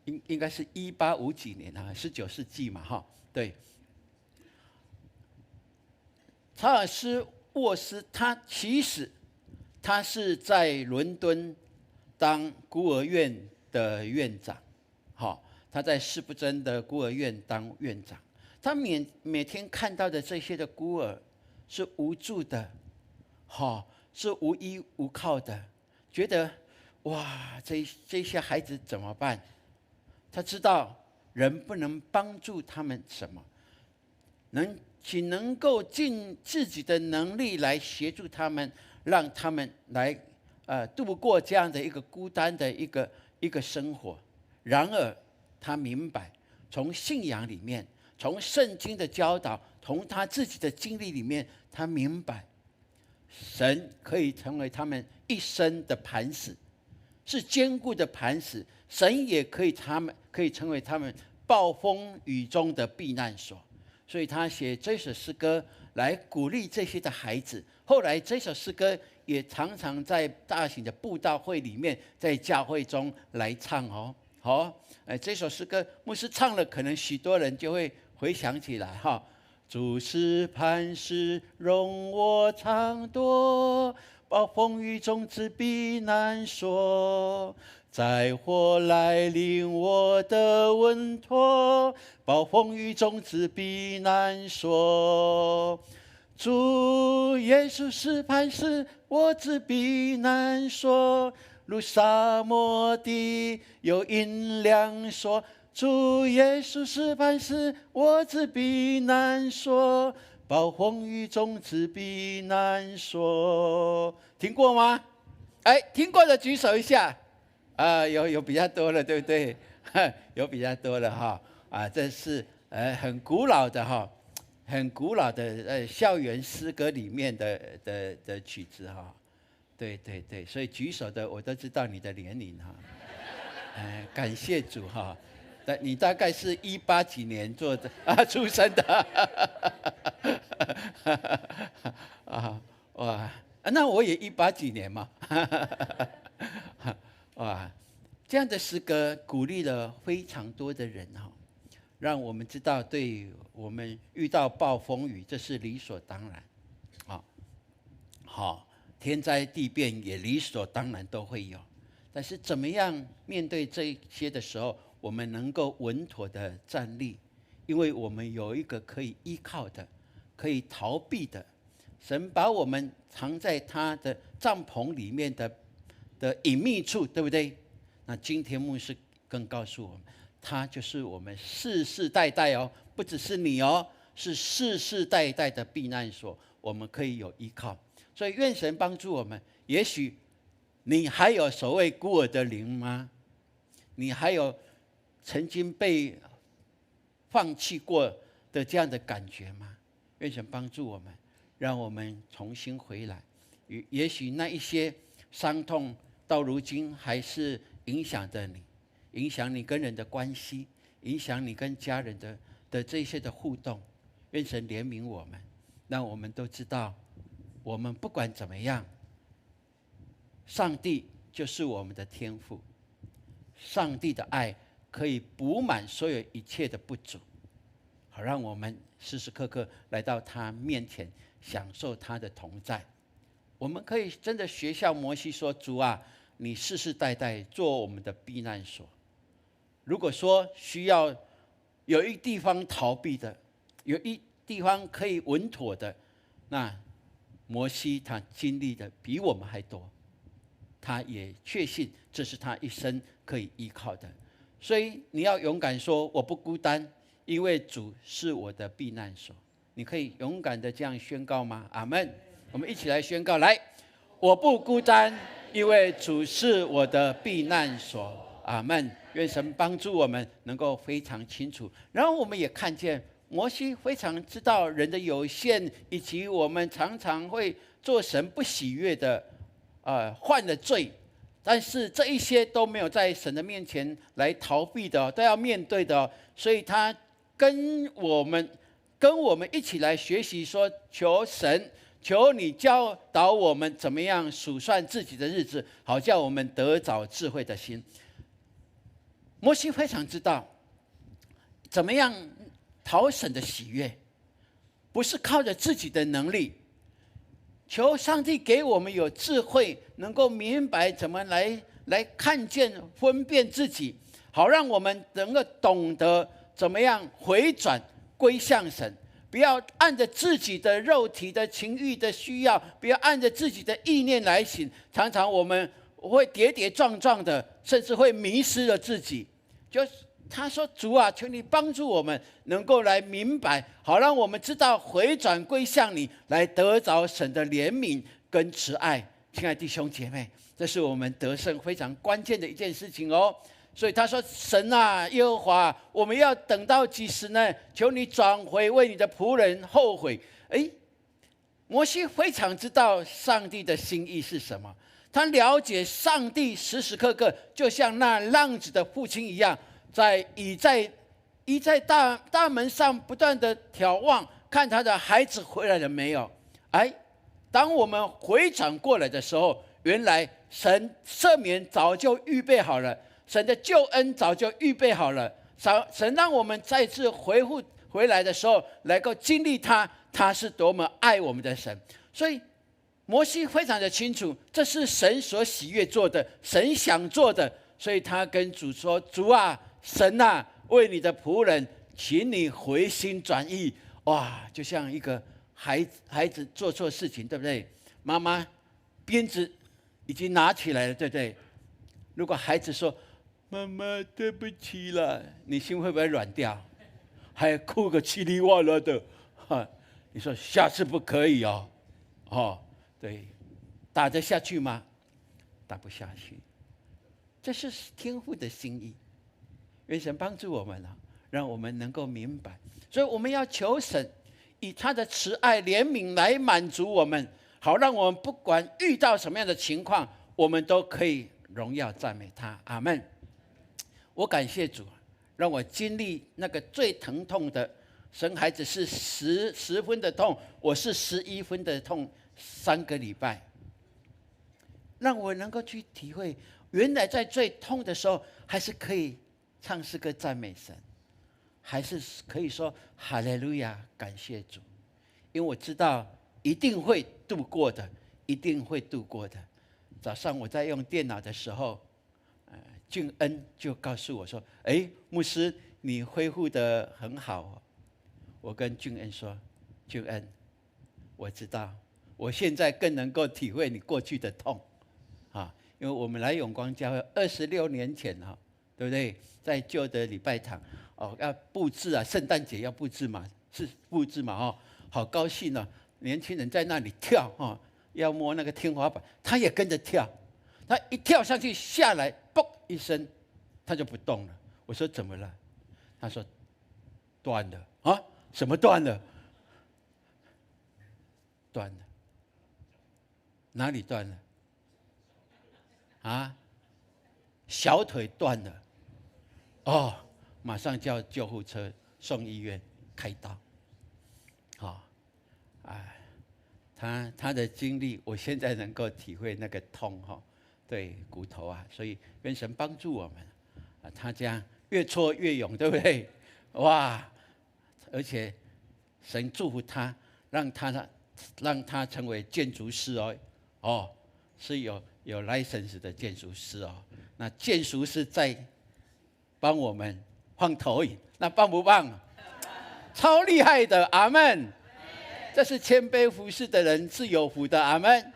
应该是1850几年19世纪嘛哈。对，查尔斯沃斯其实他是在伦敦当孤儿院的院长，他在士布真的孤儿院当院长。他每天看到的这些的孤儿是无助的，是无依无靠的，觉得哇，这些孩子怎么办？他知道人不能帮助他们什么，只能够尽自己的能力来协助他们，让他们来度过这样的一个孤单的一个生活。然而他明白，从信仰里面，从圣经的教导，从他自己的经历里面，他明白神可以成为他们一生的磐石，是坚固的磐石。神也可以成为他们暴风雨中的避难所。所以他写这首诗歌来鼓励这些的孩子。后来这首诗歌也常常在大型的布道会里面，在教会中来唱这首诗歌牧师唱了，可能许多人就会回想起来主是磐石，容我常躲，暴风雨中之避难所。灾祸来临，我的稳妥，暴风雨中之避难所。主耶稣是磐石，我之避难所。如沙漠地有阴凉所，主耶稣是磐石，我之避难所。暴风雨中之避难所。听过吗？听过的举手一下。有比较多了，对不对？有比较多了哈。这是很古老的哈，很古老的校园诗歌里面的曲子哈。对，所以举手的我都知道你的年龄哈。感谢主哈。你大概是18几年出生的哇，那我也18几年嘛哇，这样的诗歌鼓励了非常多的人哈，让我们知道，对我们遇到暴风雨，这是理所当然好，天灾地变也理所当然都会有，但是怎么样面对这些的时候，我们能够稳妥的站立，因为我们有一个可以依靠的、可以逃避的。神把我们藏在他的帐篷里面的隐秘处，对不对？那今天牧师更告诉我们，他就是我们世世代代不只是你是世世代代的避难所，我们可以有依靠。所以愿神帮助我们。也许你还有所谓孤儿的灵吗？你还有曾经被放弃过的这样的感觉吗？愿神帮助我们，让我们重新回来。也许那一些伤痛到如今还是影响着你，影响你跟人的关系，影响你跟家人的这些的互动。愿神怜悯我们，让我们都知道，我们不管怎么样，上帝就是我们的天父，上帝的爱可以补满所有一切的不足，好让我们时时刻刻来到他面前，享受他的同在。我们可以真的学像摩西说，主啊，你世世代代做我们的避难所。如果说需要有一地方逃避的，有一地方可以稳妥的，那摩西他经历的比我们还多，他也确信这是他一生可以依靠的。所以你要勇敢说，我不孤单，因为主是我的避难所。你可以勇敢的这样宣告吗？阿们。我们一起来宣告，来，我不孤单，因为主是我的避难所。阿们。愿神帮助我们能够非常清楚。然后我们也看见摩西非常知道人的有限，以及我们常常会做神不喜悦的犯了罪，但是这一些都没有在神的面前来逃避的，都要面对的。所以他跟我们一起来学习说，求神，求你教导我们怎么样数算自己的日子，好叫我们得着智慧的心。摩西非常知道怎么样讨神的喜悦，不是靠着自己的能力，求上帝给我们有智慧，能够明白怎么来看见分辨自己，好让我们能够懂得怎么样回转归向神，不要按着自己的肉体的情欲的需要，不要按着自己的意念来行。常常我们会跌跌撞撞的，甚至会迷失了自己。就是他说，主啊，求你帮助我们能够来明白，好让我们知道回转归向你，来得着神的怜悯跟慈爱。亲爱的弟兄姐妹，这是我们得胜非常关键的一件事情哦。所以他说，神啊，耶和华，我们要等到几时呢？求你转回，为你的仆人后悔。摩西非常知道上帝的心意是什么，他了解上帝时时刻刻就像那浪子的父亲一样，倚在大门上不断的眺望，看他的孩子回来了没有。当我们回转过来的时候，原来神赦免早就预备好了，神的救恩早就预备好了。神让我们再次回来的时候，能够经历他是多么爱我们的神。所以摩西非常的清楚，这是神所喜悦做的，神想做的。所以他跟主说，主啊，神啊，为你的仆人，请你回心转意。哇，就像一个孩子做错事情，对不对？妈妈鞭子已经拿起来了，对不对？如果孩子说妈妈对不起了，你心会不会软掉？还哭个稀里哗啦的，你说下次不可以对，打得下去吗？打不下去。这是天父的心意。愿神帮助我们啊，让我们能够明白。所以我们要求神以他的慈爱怜悯来满足我们，好让我们不管遇到什么样的情况，我们都可以荣耀赞美他。阿们。我感谢主，让我经历那个最疼痛的生孩子是10分的痛，我是11分的痛，3个礼拜，让我能够去体会，原来在最痛的时候，还是可以唱诗歌赞美神，还是可以说哈利路亚，感谢主，因为我知道一定会度过的，一定会度过的。早上我在用电脑的时候，俊恩就告诉我说：“牧师，你恢复得很好哦。”我跟俊恩说：“俊恩，我知道，我现在更能够体会你过去的痛啊，因为我们来永光教会26年前哈，对不对？在旧的礼拜堂要布置啊，圣诞节要布置嘛，是布置嘛哦，好高兴啊！年轻人在那里跳哦，要摸那个天花板，他也跟着跳。他一跳上去下来，嘣一声，他就不动了。我说怎么了？他说断了啊。什么断了？断了，哪里断了？啊，小腿断了。哦，马上叫救护车送医院开刀。他的经历，我现在能够体会那个痛哈，对骨头啊，所以愿神帮助我们啊，他这样越挫越勇，对不对？哇！而且神祝福他，让他成为建筑师哦，是有 license 的建筑师哦。那建筑师在帮我们放投影，那棒不棒？超厉害的，阿们！这是谦卑服侍的人是有福的，阿们！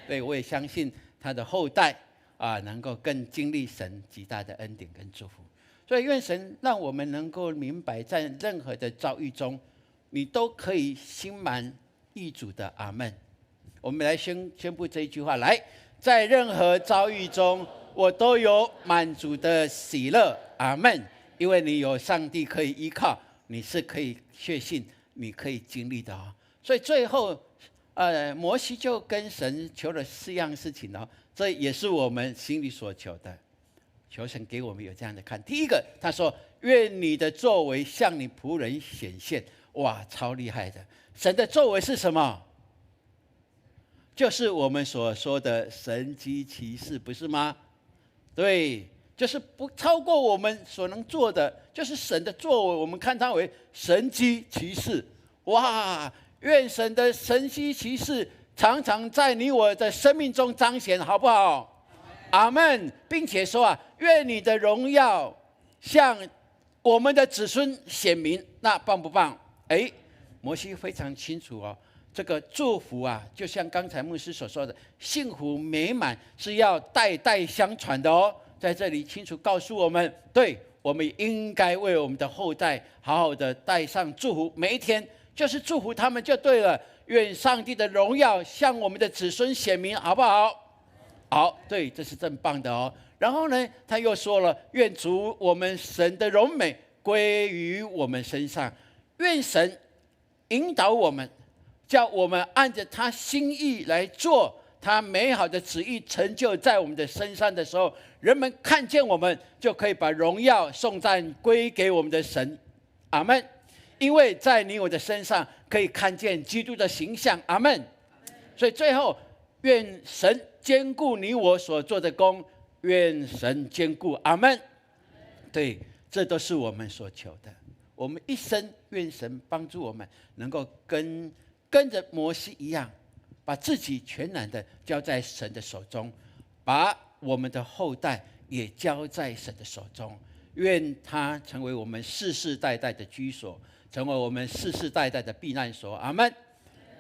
对，我也相信他的后代啊，能够更经历神极大的恩典跟祝福。所以愿神让我们能够明白，在任何的遭遇中，你都可以心满意足的。阿们。我们来宣布这一句话：来，在任何遭遇中，我都有满足的喜乐。阿们。因为你有上帝可以依靠，你是可以确信你可以经历的哦。所以最后，摩西就跟神求了4样事情哦，这也是我们心里所求的。求神给我们有这样的看。第一个，他说：“愿你的作为向你仆人显现。”哇，超厉害的！神的作为是什么？就是我们所说的神迹奇事，不是吗？对，就是不超过我们所能做的，就是神的作为，我们看它为神迹奇事。哇，愿神的神迹奇事常常在你我的生命中彰显，好不好？阿们，并且说啊，愿你的荣耀向我们的子孙显明，那棒不棒？摩西非常清楚哦，这个祝福啊，就像刚才牧师所说的，幸福美满是要代代相传的哦。在这里清楚告诉我们，对，我们应该为我们的后代好好的带上祝福，每一天就是祝福他们就对了。愿上帝的荣耀向我们的子孙显明，好不好？好，对，这是正棒的哦。然后呢，他又说了，愿主我们神的荣美归于我们身上，愿神引导我们，叫我们按着他心意来做，他美好的旨意成就在我们的身上的时候，人们看见我们，就可以把荣耀颂赞归给我们的神。阿们。因为在你我的身上可以看见基督的形象。阿们。所以最后，愿神兼顾你我所做的工，愿神兼顾。阿们。对，这都是我们所求的。我们一生愿神帮助我们，能够跟着摩西一样，把自己全然的交在神的手中，把我们的后代也交在神的手中。愿他成为我们世世代代的居所，成为我们世世代代的避难所。阿们。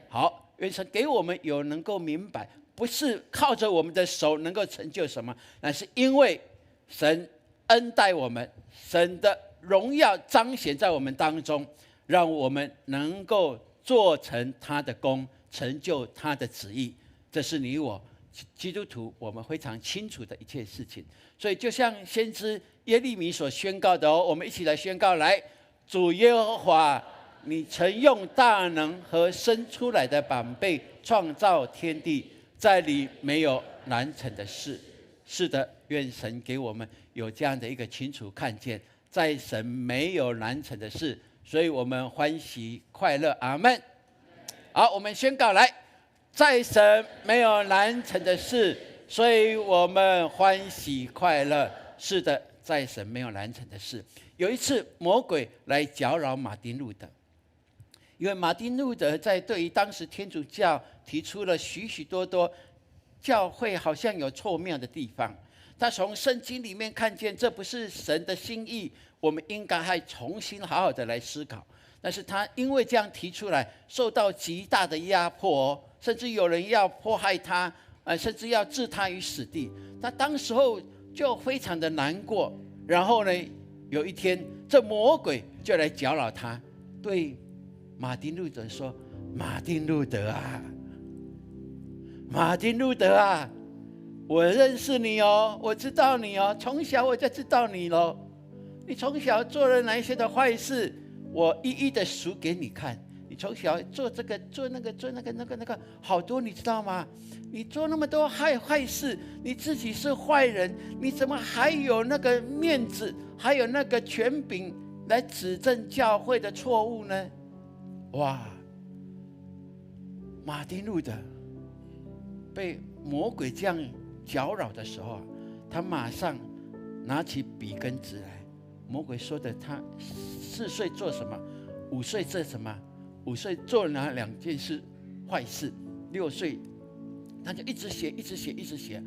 好，愿神给我们有能够明白，不是靠着我们的手能够成就什么，乃是因为神恩待我们，神的荣耀彰显在我们当中，让我们能够做成他的功，成就他的旨意。这是你我基督徒我们非常清楚的一切事情。所以就像先知耶利米所宣告的我们一起来宣告：来，主耶和华，你曾用大能和生出来的膀臂创造天地，在你没有难成的事。是的，愿神给我们有这样的一个清楚看见，在神没有难成的事，所以我们欢喜快乐。阿们。好，我们宣告：来，在神没有难成的事，所以我们欢喜快乐。是的，在神没有难成的事。有一次，魔鬼来搅扰马丁路德，因为马丁路德在对于当时天主教提出了许许多多教会好像有错谬的地方。他从圣经里面看见这不是神的心意，我们应该还重新好好的来思考。但是他因为这样提出来，受到极大的压迫，甚至有人要迫害他，甚至要置他于死地。他当时候就非常的难过。然后呢，有一天，这魔鬼就来搅扰他，对马丁路德说：“马丁路德啊，马丁路德啊，我认识你哦，我知道你哦，从小我就知道你咯。你从小做了哪一些的坏事，我一一的数给你看。你从小做这个做那个做那个好多，你知道吗？你做那么多坏事，你自己是坏人，你怎么还有那个面子，还有那个权柄来指正教会的错误呢？”哇！马丁路德被魔鬼这样搅扰的时候，他马上拿起笔跟纸来。魔鬼说的，他4岁做什么，5岁做什么，5岁做了哪2件事坏事，6岁他就一直写，一直写，一直写，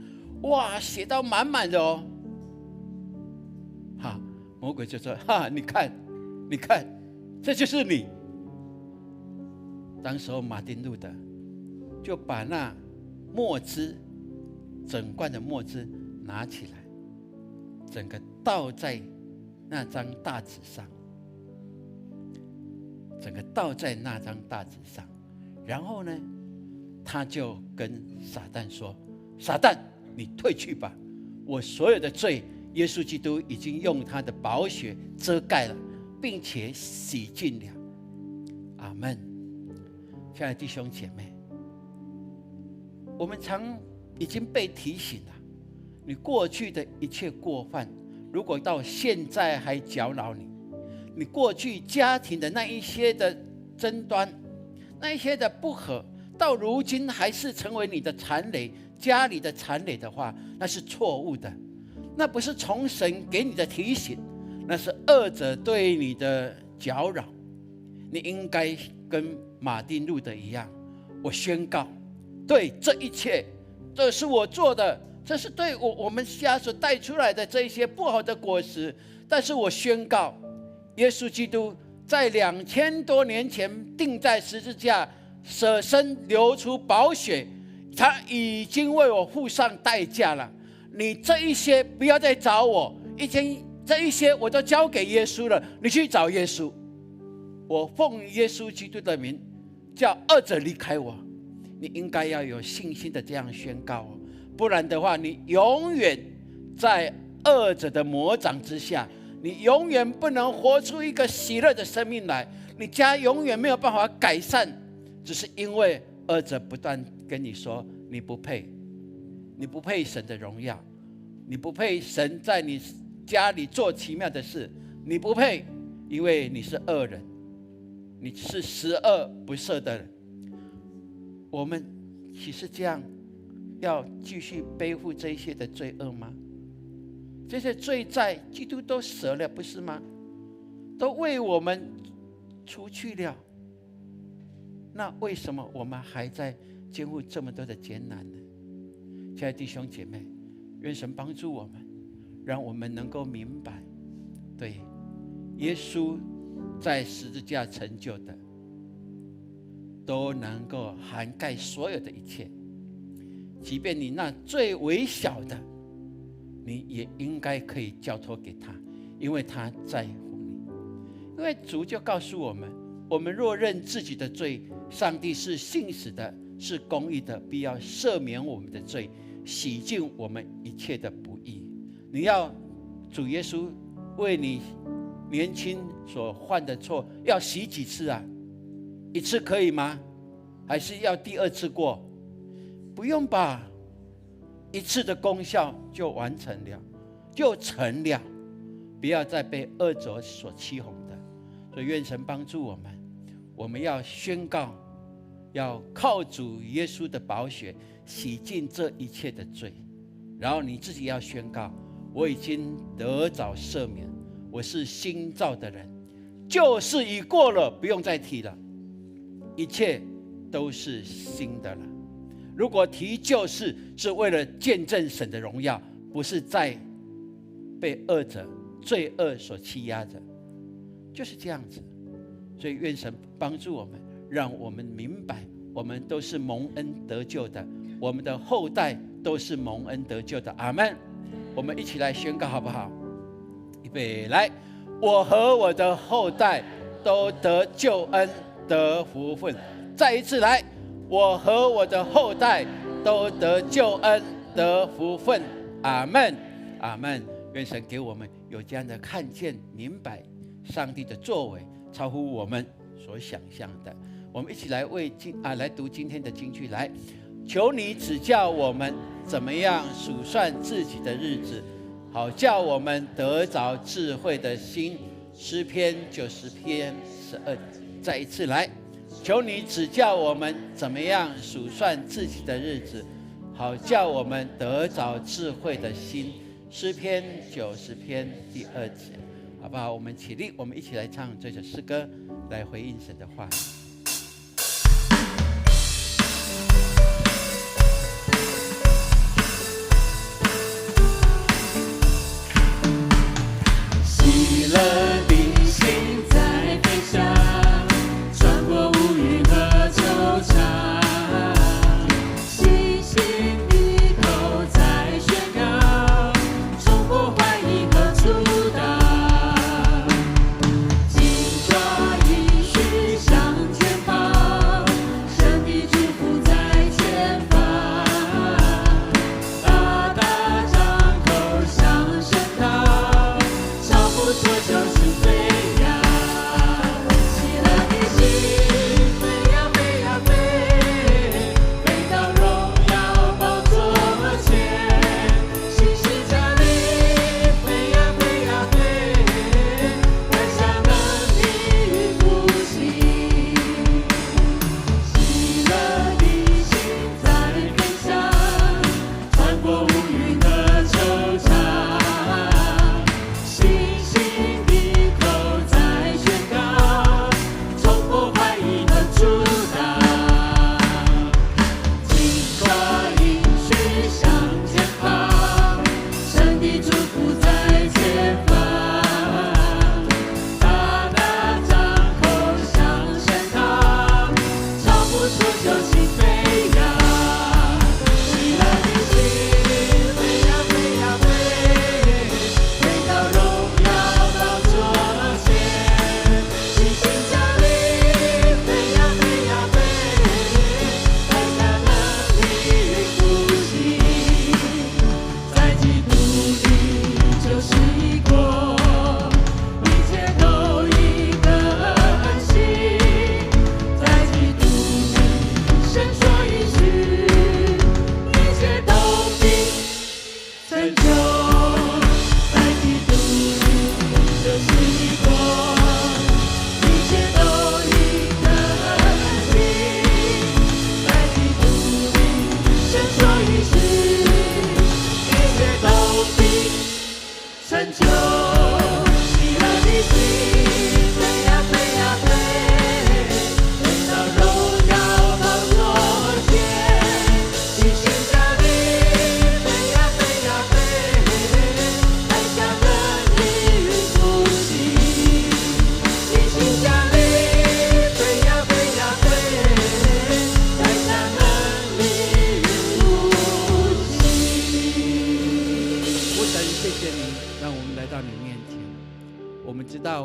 哇，写到满满的哦。哈，魔鬼就说：“哈，你看，你看，这就是你。”当时候马丁路德就把那墨汁，整罐的墨汁拿起来，整个倒在那张大纸上，整个倒在那张大纸上。然后呢，他就跟撒旦说：“撒旦，你退去吧！我所有的罪，耶稣基督已经用他的宝血遮盖了，并且洗净了。”阿们。亲爱的弟兄姐妹，我们常已经被提醒了，你过去的一切过犯，如果到现在还搅扰你，你过去家庭的那一些的争端，那一些的不和，到如今还是成为你的残累，家里的残累的话，那是错误的，那不是从神给你的提醒，那是恶者对你的搅扰。你应该跟马丁路德一样，我宣告，对这一切，这是我做的，这是对我们家所带出来的这一些不好的果实。但是我宣告，耶稣基督在2000多年前钉在十字架，舍身流出宝血，他已经为我付上代价了。你这一些不要再找我，这一些我都交给耶稣了，你去找耶稣。我奉耶稣基督的名，叫恶者离开我。你应该要有信心的这样宣告哦，不然的话，你永远在恶者的魔掌之下，你永远不能活出一个喜乐的生命来，你家永远没有办法改善，只是因为恶者不断跟你说你不配，你不配神的荣耀，你不配神在你家里做奇妙的事，你不配，因为你是恶人，你是十恶不赦的人。我们岂是这样要继续背负这些的罪恶吗？这些罪债基督都舍了，不是吗？都为我们除去了，那为什么我们还在肩负这么多的艰难呢？亲爱的弟兄姐妹，愿神帮助我们，让我们能够明白，对耶稣在十字架成就的，都能够涵盖所有的一切。即便你那最微小的，你也应该可以交托给他，因为他在乎你。因为主就告诉我们，我们若认自己的罪，上帝是信实的，是公义的，必要赦免我们的罪，洗净我们一切的不义。你要主耶稣为你年轻所犯的错要洗几次啊？一次可以吗？还是要第二次过？不用吧，一次的功效就完成了，就成了，不要再被恶者所欺哄的。所以愿神帮助我们，我们要宣告，要靠主耶稣的宝血洗净这一切的罪。然后你自己要宣告，我已经得着赦免，我是新造的人，旧事已过了，不用再提了，一切都是新的了。如果提旧事是为了见证神的荣耀，不是在被恶者罪恶所欺压着，就是这样子。所以愿神帮助我们，让我们明白我们都是蒙恩得救的，我们的后代都是蒙恩得救的。阿们。我们一起来宣告好不好？预备来，我和我的后代都得救恩得福分。再一次来，我和我的后代都得救恩得福分。阿们，阿们。愿神给我们有这样的看见明白上帝的作为超乎我们所想象的。我们一起来来读今天的金句。来，求你指教我们怎么样数算自己的日子，好叫我们得着智慧的心。诗篇90篇12。再一次来，求你指教我们怎么样数算自己的日子，好叫我们得着智慧的心。诗篇90篇2节，好不好？我们起立，我们一起来唱这首诗歌，来回应神的话语。喜乐的心在飞翔，穿过乌云和惆怅。信心的口在宣告，冲破怀疑和阻挡。紧抓应许向前跑，神的祝福在前方。大大张口向神讨，所就是飞扬，喜乐的心飞呀飞呀飞，飞到荣耀宝座前，信心降临，飞呀飞呀飞，带下能力与复兴。喜乐的心在飞翔，穿过乌云和惆怅。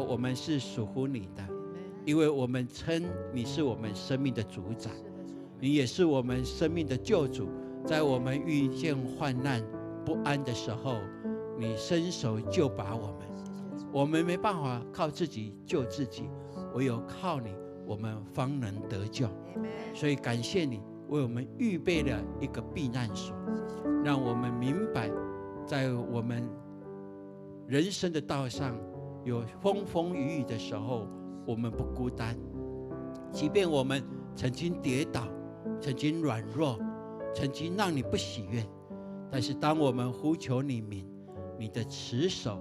我们是属乎你的，因为我们称你是我们生命的主宰，你也是我们生命的救主。在我们遇见患难不安的时候，你伸手救拔我们。我们没办法靠自己救自己，唯有靠你，我们方能得救。所以感谢你为我们预备了一个避难所，让我们明白，在我们人生的道上有风风雨雨的时候，我们不孤单。即便我们曾经跌倒，曾经软弱，曾经让你不喜悦，但是当我们呼求你名，你的持手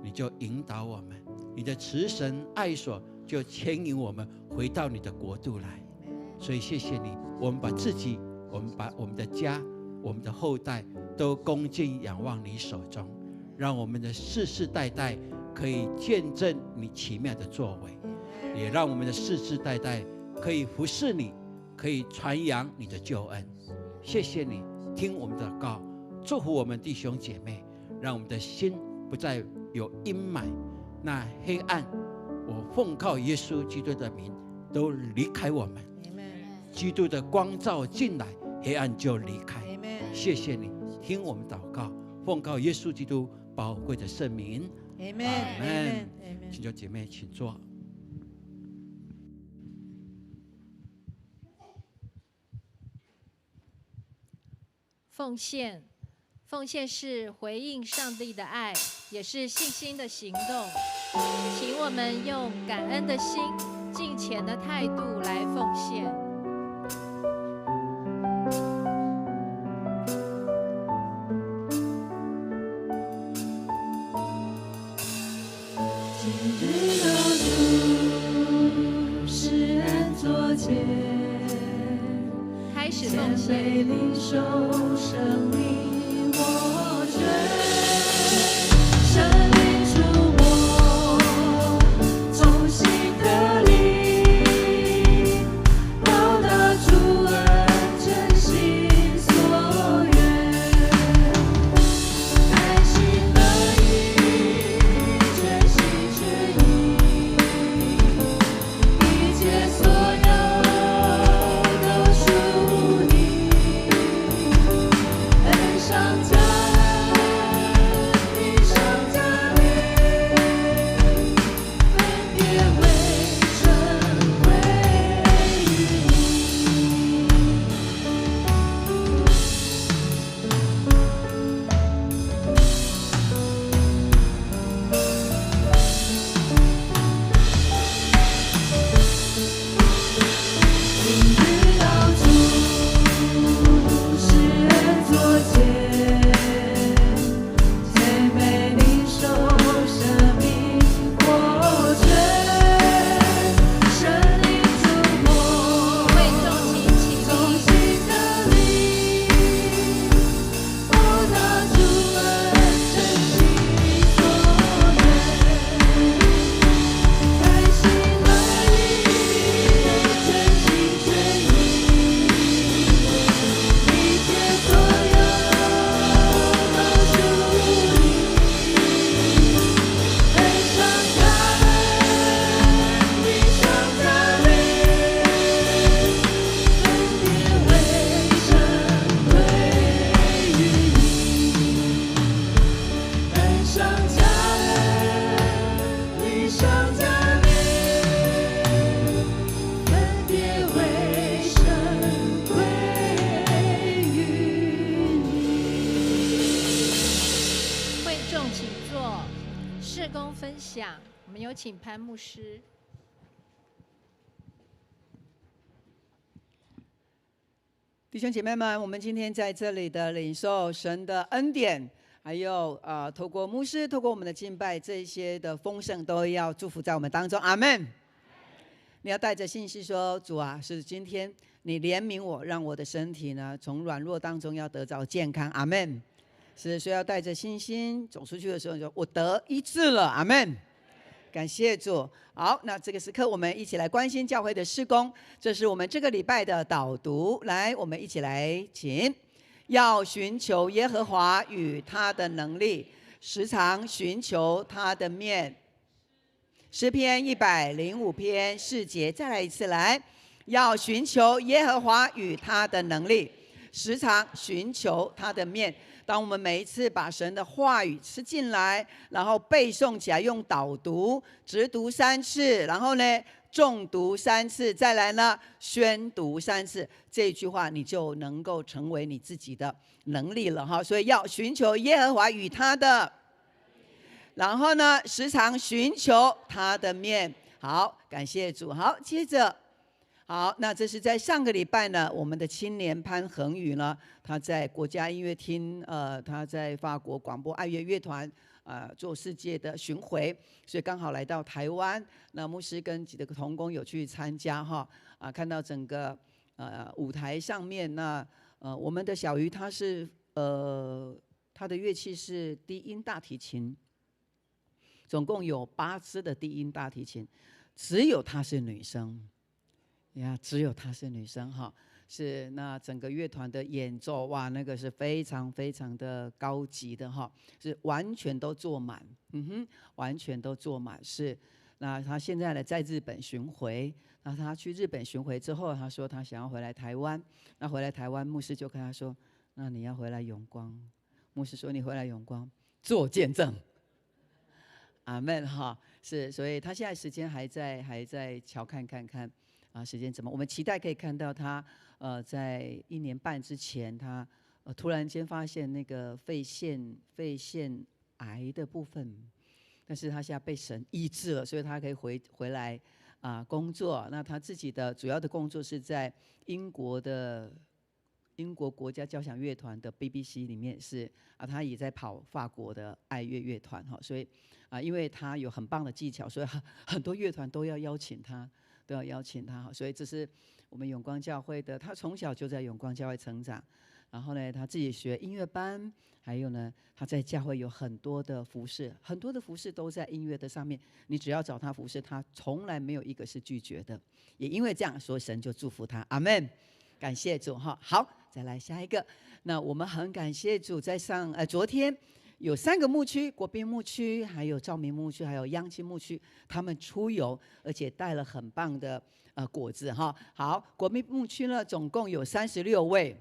你就引导我们，你的慈神爱所就牵引我们回到你的国度来。所以谢谢你，我们把自己，我们把我们的家，我们的后代都恭敬仰望你手中，让我们的世世代代可以见证你奇妙的作为，也让我们的世世代代可以服侍你，可以传扬你的救恩。谢谢你听我们的祷告，祝福我们弟兄姐妹，让我们的心不再有阴霾，那黑暗，我奉靠耶稣基督的名都离开我们。基督的光照进来，黑暗就离开。谢谢你听我们祷告，奉靠耶稣基督宝贵的圣名。阿们。请求姐妹请坐。奉献，奉献是回应上帝的爱，也是信心的行动。请我们用感恩的心、敬虔的态度来奉献。今日有主施恩作结，开始奉献。领受生命活水，生命触摸重新的灵，报答主恩真心所愿，甘心乐意，全心全意，一切所有都属你。恩上加恩，义上加力，分别为圣归于你。今日道主施恩作结，姐妹领受生命活水，生灵触摸为众亲起重立，新的灵，报答主恩真心所愿，甘心乐意，全心全意，一切所有都属你。恩上加恩，义上加力，分别为圣归于你。恩上加恩，义上加力，分别为圣归于你。会众请坐。事工分享，我们有请潘牧师。弟兄姐妹们，我们今天在这里的领受神的恩典，还有透过牧师，透过我们的敬拜，这些的丰盛都要祝福在我们当中。阿们。你要带着信息说：主啊，是今天你怜悯我，让我的身体呢从软弱当中要得着健康。阿们。是，所以要带着信心走出去的时候，你说我得医治了。阿们。感谢主。好，那这个时刻我们一起来关心教会的事工，这是我们这个礼拜的导读。来，我们一起来请。要寻求耶和华与他的能力，时常寻求他的面。诗篇105篇4节，再来一次来。要寻求耶和华与他的能力，时常寻求他的面。当我们每一次把神的话语吃进来，然后背诵起来，用导读、直读3次，然后呢重读3次，再来呢宣读3次，这句话你就能够成为你自己的能力了哈。所以要寻求耶和华与他的，然后呢时常寻求他的面。好，感谢主。好，接着。好，那这是在上个礼拜呢，我们的青年潘恒宇呢，他在国家音乐厅，他在法国广播爱乐乐团，做世界的巡回，所以刚好来到台湾。那牧师跟几个同工有去参加哈，看到整个舞台上面，那我们的小鱼他是他的乐器是低音大提琴，总共有8支的低音大提琴，只有她是女生。只有她是女生哈，是那整个乐团的演奏哇，那个是非常非常的高级的哈，是完全都坐满，完全都坐满是。那她现在呢在日本巡回，那她去日本巡回之后，她说她想要回来台湾，那回来台湾，牧师就跟她说，那你要回来永光，牧师说你回来永光做见证，阿们哈，是，所以她现在时间还在瞧看。时间怎么？我们期待可以看到他，在1年半之前，他突然间发现那个肺腺癌的部分，但是他现在被神医治了，所以他可以回来工作。那他自己的主要的工作是在英国国家交响乐团的 BBC 里面是他也在跑法国的爱乐乐团哈，所以因为他有很棒的技巧，所以很多乐团都要邀请他。所以这是我们永光教会的。他从小就在永光教会成长，然后呢，他自己学音乐班，还有呢，他在教会有很多的服事，很多的服事都在音乐的上面。你只要找他服事，他从来没有一个是拒绝的。也因为这样，所以神就祝福他。阿们，感谢主哈。好，再来下一个。那我们很感谢主，在昨天。有3个牧区，国宾牧区，还有兆民牧区，还有央青牧区，他们出游，而且带了很棒的果子哈。好，国宾牧区呢，总共有36位，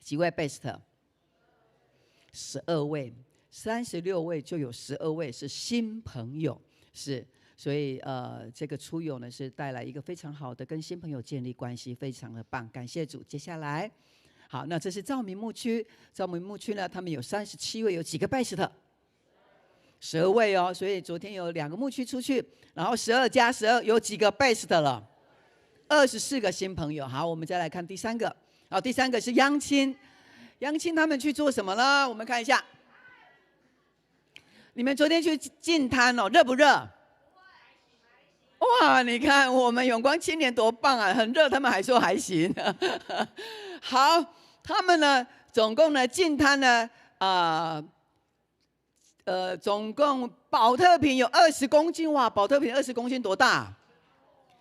几位 best？12位，36位就有12位是新朋友，是，所以这个出游呢是带来一个非常好的跟新朋友建立关系，非常的棒，感谢主。接下来。好，那这是兆民牧区。兆民牧区呢，他们有37位，有几个 best？12位哦。所以昨天有2个牧区出去，然后12加12有几个 best 了？24个新朋友。好，我们再来看第3个。好，第3个是央青。央青他们去做什么呢？我们看一下。你们昨天去净滩哦，热不热？哇，你看我们永光青年多棒啊，很热，他们还说还行。好。他们呢，总共呢净滩呢，总共保特瓶有20公斤，哇，保特瓶20公斤多大？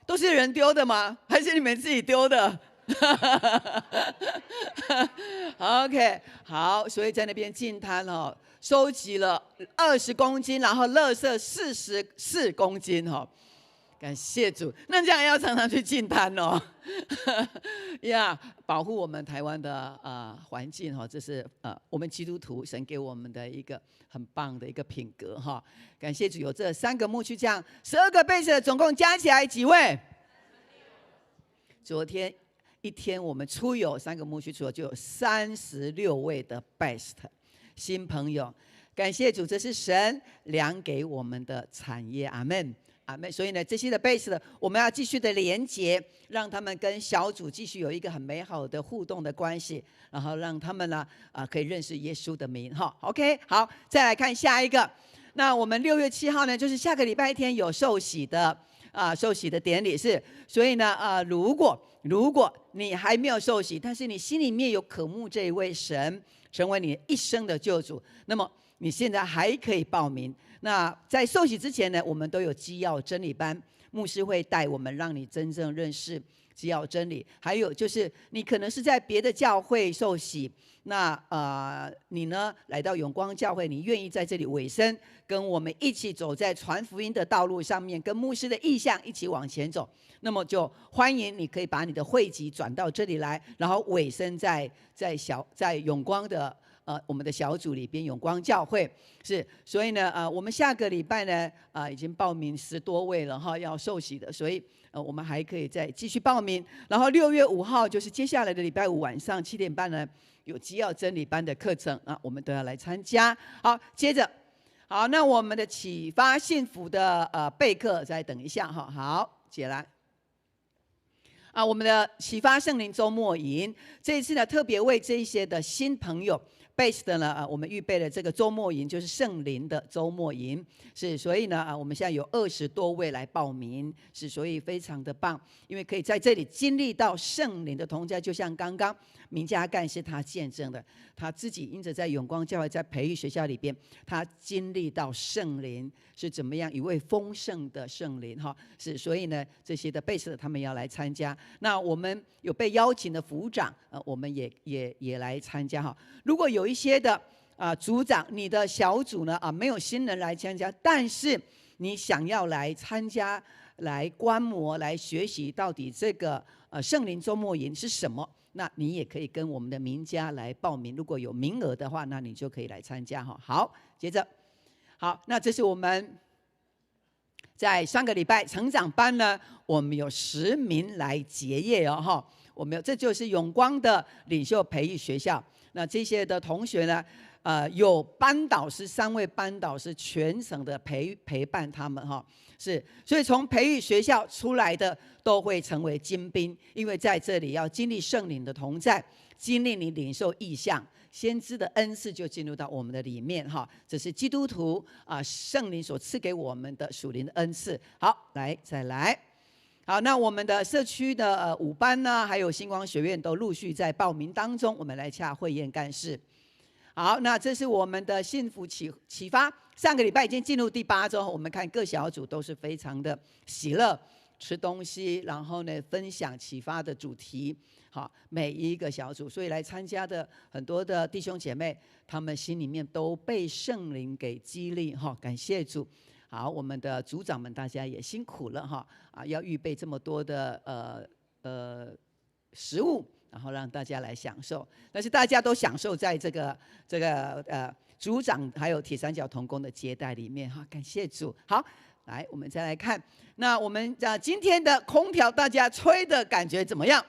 都是人丢的吗？还是你们自己丢的？OK， 好，所以在那边净滩哦，收集了20公斤，然后垃圾44公斤哈。感谢主，那这样要常常去净滩哦，保护我们台湾的环境哈，这是我们基督徒神给我们的一个很棒的一个品格哈。感谢主，有这3个牧区，这样12个 best 总共加起来几位？昨天一天我们出游3个牧区出游就有36位的 best 新朋友，感谢主，这是神量给我们的产业，阿们。所以呢，这些的 base 呢，我们要继续的连结，让他们跟小组继续有一个很美好的互动的关系，然后让他们呢可以认识耶稣的名哈。OK， 好，再来看下一个。那我们6月7号呢，就是下个礼拜天有受洗的受洗的典礼是，所以呢如果你还没有受洗，但是你心里面有渴慕这一位神成为你一生的救主，那么你现在还可以报名。那在受洗之前呢，我们都有基要真理班，牧师会带我们，让你真正认识基要真理。还有就是你可能是在别的教会受洗，那你呢来到永光教会，你愿意在这里委身，跟我们一起走在传福音的道路上面，跟牧师的意向一起往前走，那么就欢迎你可以把你的会籍转到这里来，然后委身在永光的我们的小组里边，永光教会是。所以呢我们下个礼拜呢已经报名10多位了哈，要受洗的，所以我们还可以再继续报名。然后6月5号就是接下来的礼拜5晚上7点半呢，有基要真理班的课程我们都要来参加。好，接着好，那我们的启发幸福的备课再等一下哈。好，姐来。我们的启发圣灵周末营，这一次呢特别为这一些的新朋友 base 的呢我们预备了这个周末营，就是圣灵的周末营，是。所以呢我们现在有20多位来报名，是，所以非常的棒，因为可以在这里经历到圣灵的同在，就像刚刚明家干事他见证的，他自己因着在永光教会在培育学校里边，他经历到圣灵是怎么样一位丰盛的圣灵哈，是。所以呢这些的 base 的他们要来参加，那我们有被邀请的副长我们也来参加哈。如果有一些的组长，你的小组呢没有新人来参加，但是你想要来参加，来观摩，来学习到底这个圣灵周末营是什么，那你也可以跟我们的名家来报名，如果有名额的话，那你就可以来参加哈。好，接着好，那这是我们在上个礼拜成长班呢，我们有10名来结业哦哈。我们这就是永光的领袖培育学校。那这些的同学呢有班导师3位班导师全程的陪伴他们哈，是。所以从培育学校出来的都会成为精兵，因为在这里要经历圣灵的同在，经历你领受异象，先知的恩赐就进入到我们的里面哈。这是基督徒圣灵所赐给我们的属灵的恩赐。好，来再来。好，那我们的社区的5班呢，还有星光学院都陆续在报名当中，我们来洽会宴干事。好，那这是我们的幸福启发，上个礼拜已经进入第8周，我们看各小组都是非常的喜乐，吃东西，然后呢分享启发的主题。好，每一个小组，所以来参加的很多的弟兄姐妹，他们心里面都被圣灵给激励哈，感谢主。好，我们的组长们大家也辛苦了哈，要预备这么多的食物，然后让大家来享受。但是大家都享受在这个组长还有铁三角同工的接待里面哈，感谢主。好，来我们再来看，那我们今天的空调大家吹的感觉怎么样？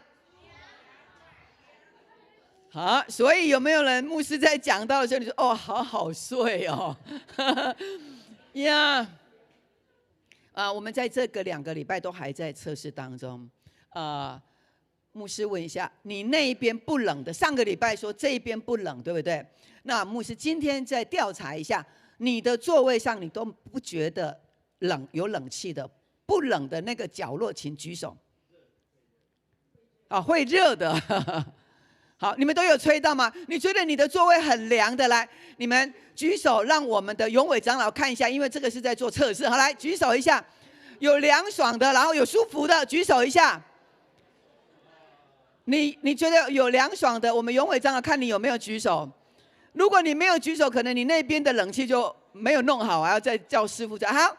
好，所以有没有人牧师在讲到的时候你说哦好好睡哦？呀，我们在这个2个礼拜都还在测试当中。牧师问一下，你那一边不冷的？上个礼拜说这一边不冷，对不对？那牧师今天再调查一下，你的座位上你都不觉得冷，有冷气的，不冷的那个角落，请举手。会热的。好，你们都有吹到吗？你觉得你的座位很凉的，来，你们举手，让我们的永伟长老看一下，因为这个是在做测试。好，来举手一下，有凉爽的，然后有舒服的，举手一下。你觉得有凉爽的，我们永伟长老看你有没有举手。如果你没有举手，可能你那边的冷气就没有弄好，还要再叫师傅。好，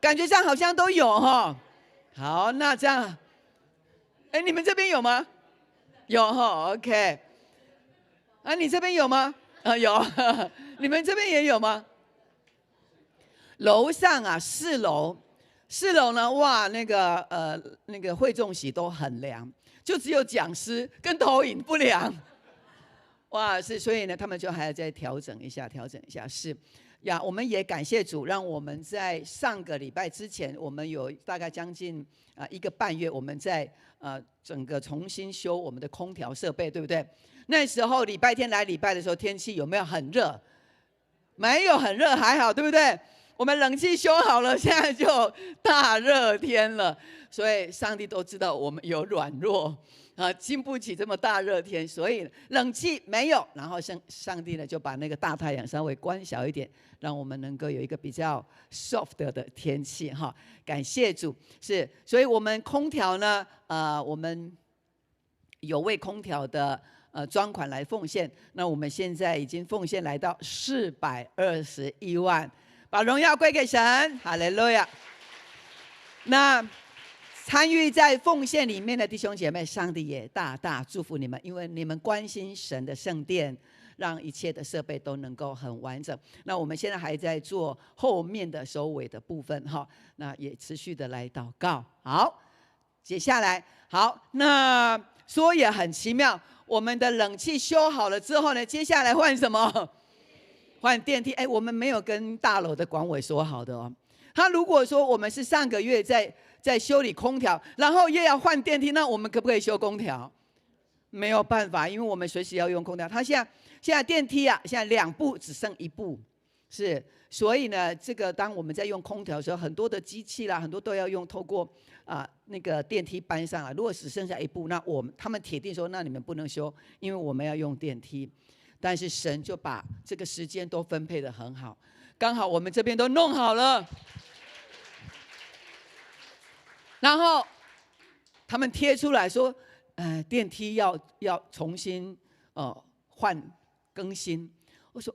感觉上好像都有哈。好，那这样，你们这边有吗？有哈 ，OK。你这边有吗？有。你们这边也有吗？楼上4楼呢，哇，那个会众席都很凉，就只有讲师跟投影不凉。哇，是，所以呢，他们就还要再调整一下，是。呀，我们也感谢主，让我们在上个礼拜之前，我们有大概将近1个半月，我们在整个重新修我们的空调设备，对不对？那时候礼拜天来礼拜的时候，天气有没有很热？没有很热，还好，对不对？我们冷气修好了，现在就大热天了。所以上帝都知道我们有软弱，经不起这么大热天，所以冷气没有，然后上帝呢就把那个大太阳稍微关小一点，让我们能够有一个比较 soft 的天气哈。感谢主，是，所以我们空调呢，我们有为空调的专款来奉献，那我们现在已经奉献来到421万，把荣耀归给神，哈利路亚。那参与在奉献里面的弟兄姐妹，上帝也大大祝福你们，因为你们关心神的圣殿，让一切的设备都能够很完整。那我们现在还在做后面的收尾的部分哈，那也持续的来祷告。好，接下来好，那说也很奇妙，我们的冷气修好了之后呢，接下来换什么？换电梯。哎，我们没有跟大楼的管委说好的哦。他如果说我们是上个月在修理空调，然后又要换电梯，那我们可不可以修空调？没有办法，因为我们随时要用空调。他现在电梯啊，现在2部只剩1部，是，所以呢，这个当我们在用空调的时候，很多的机器啦，很多都要用透过那个电梯搬上来。如果只剩下1部，那他们铁定说，那你们不能修，因为我们要用电梯。但是神就把这个时间都分配得很好，刚好我们这边都弄好了。然后他们贴出来说，电梯要重新更新。我说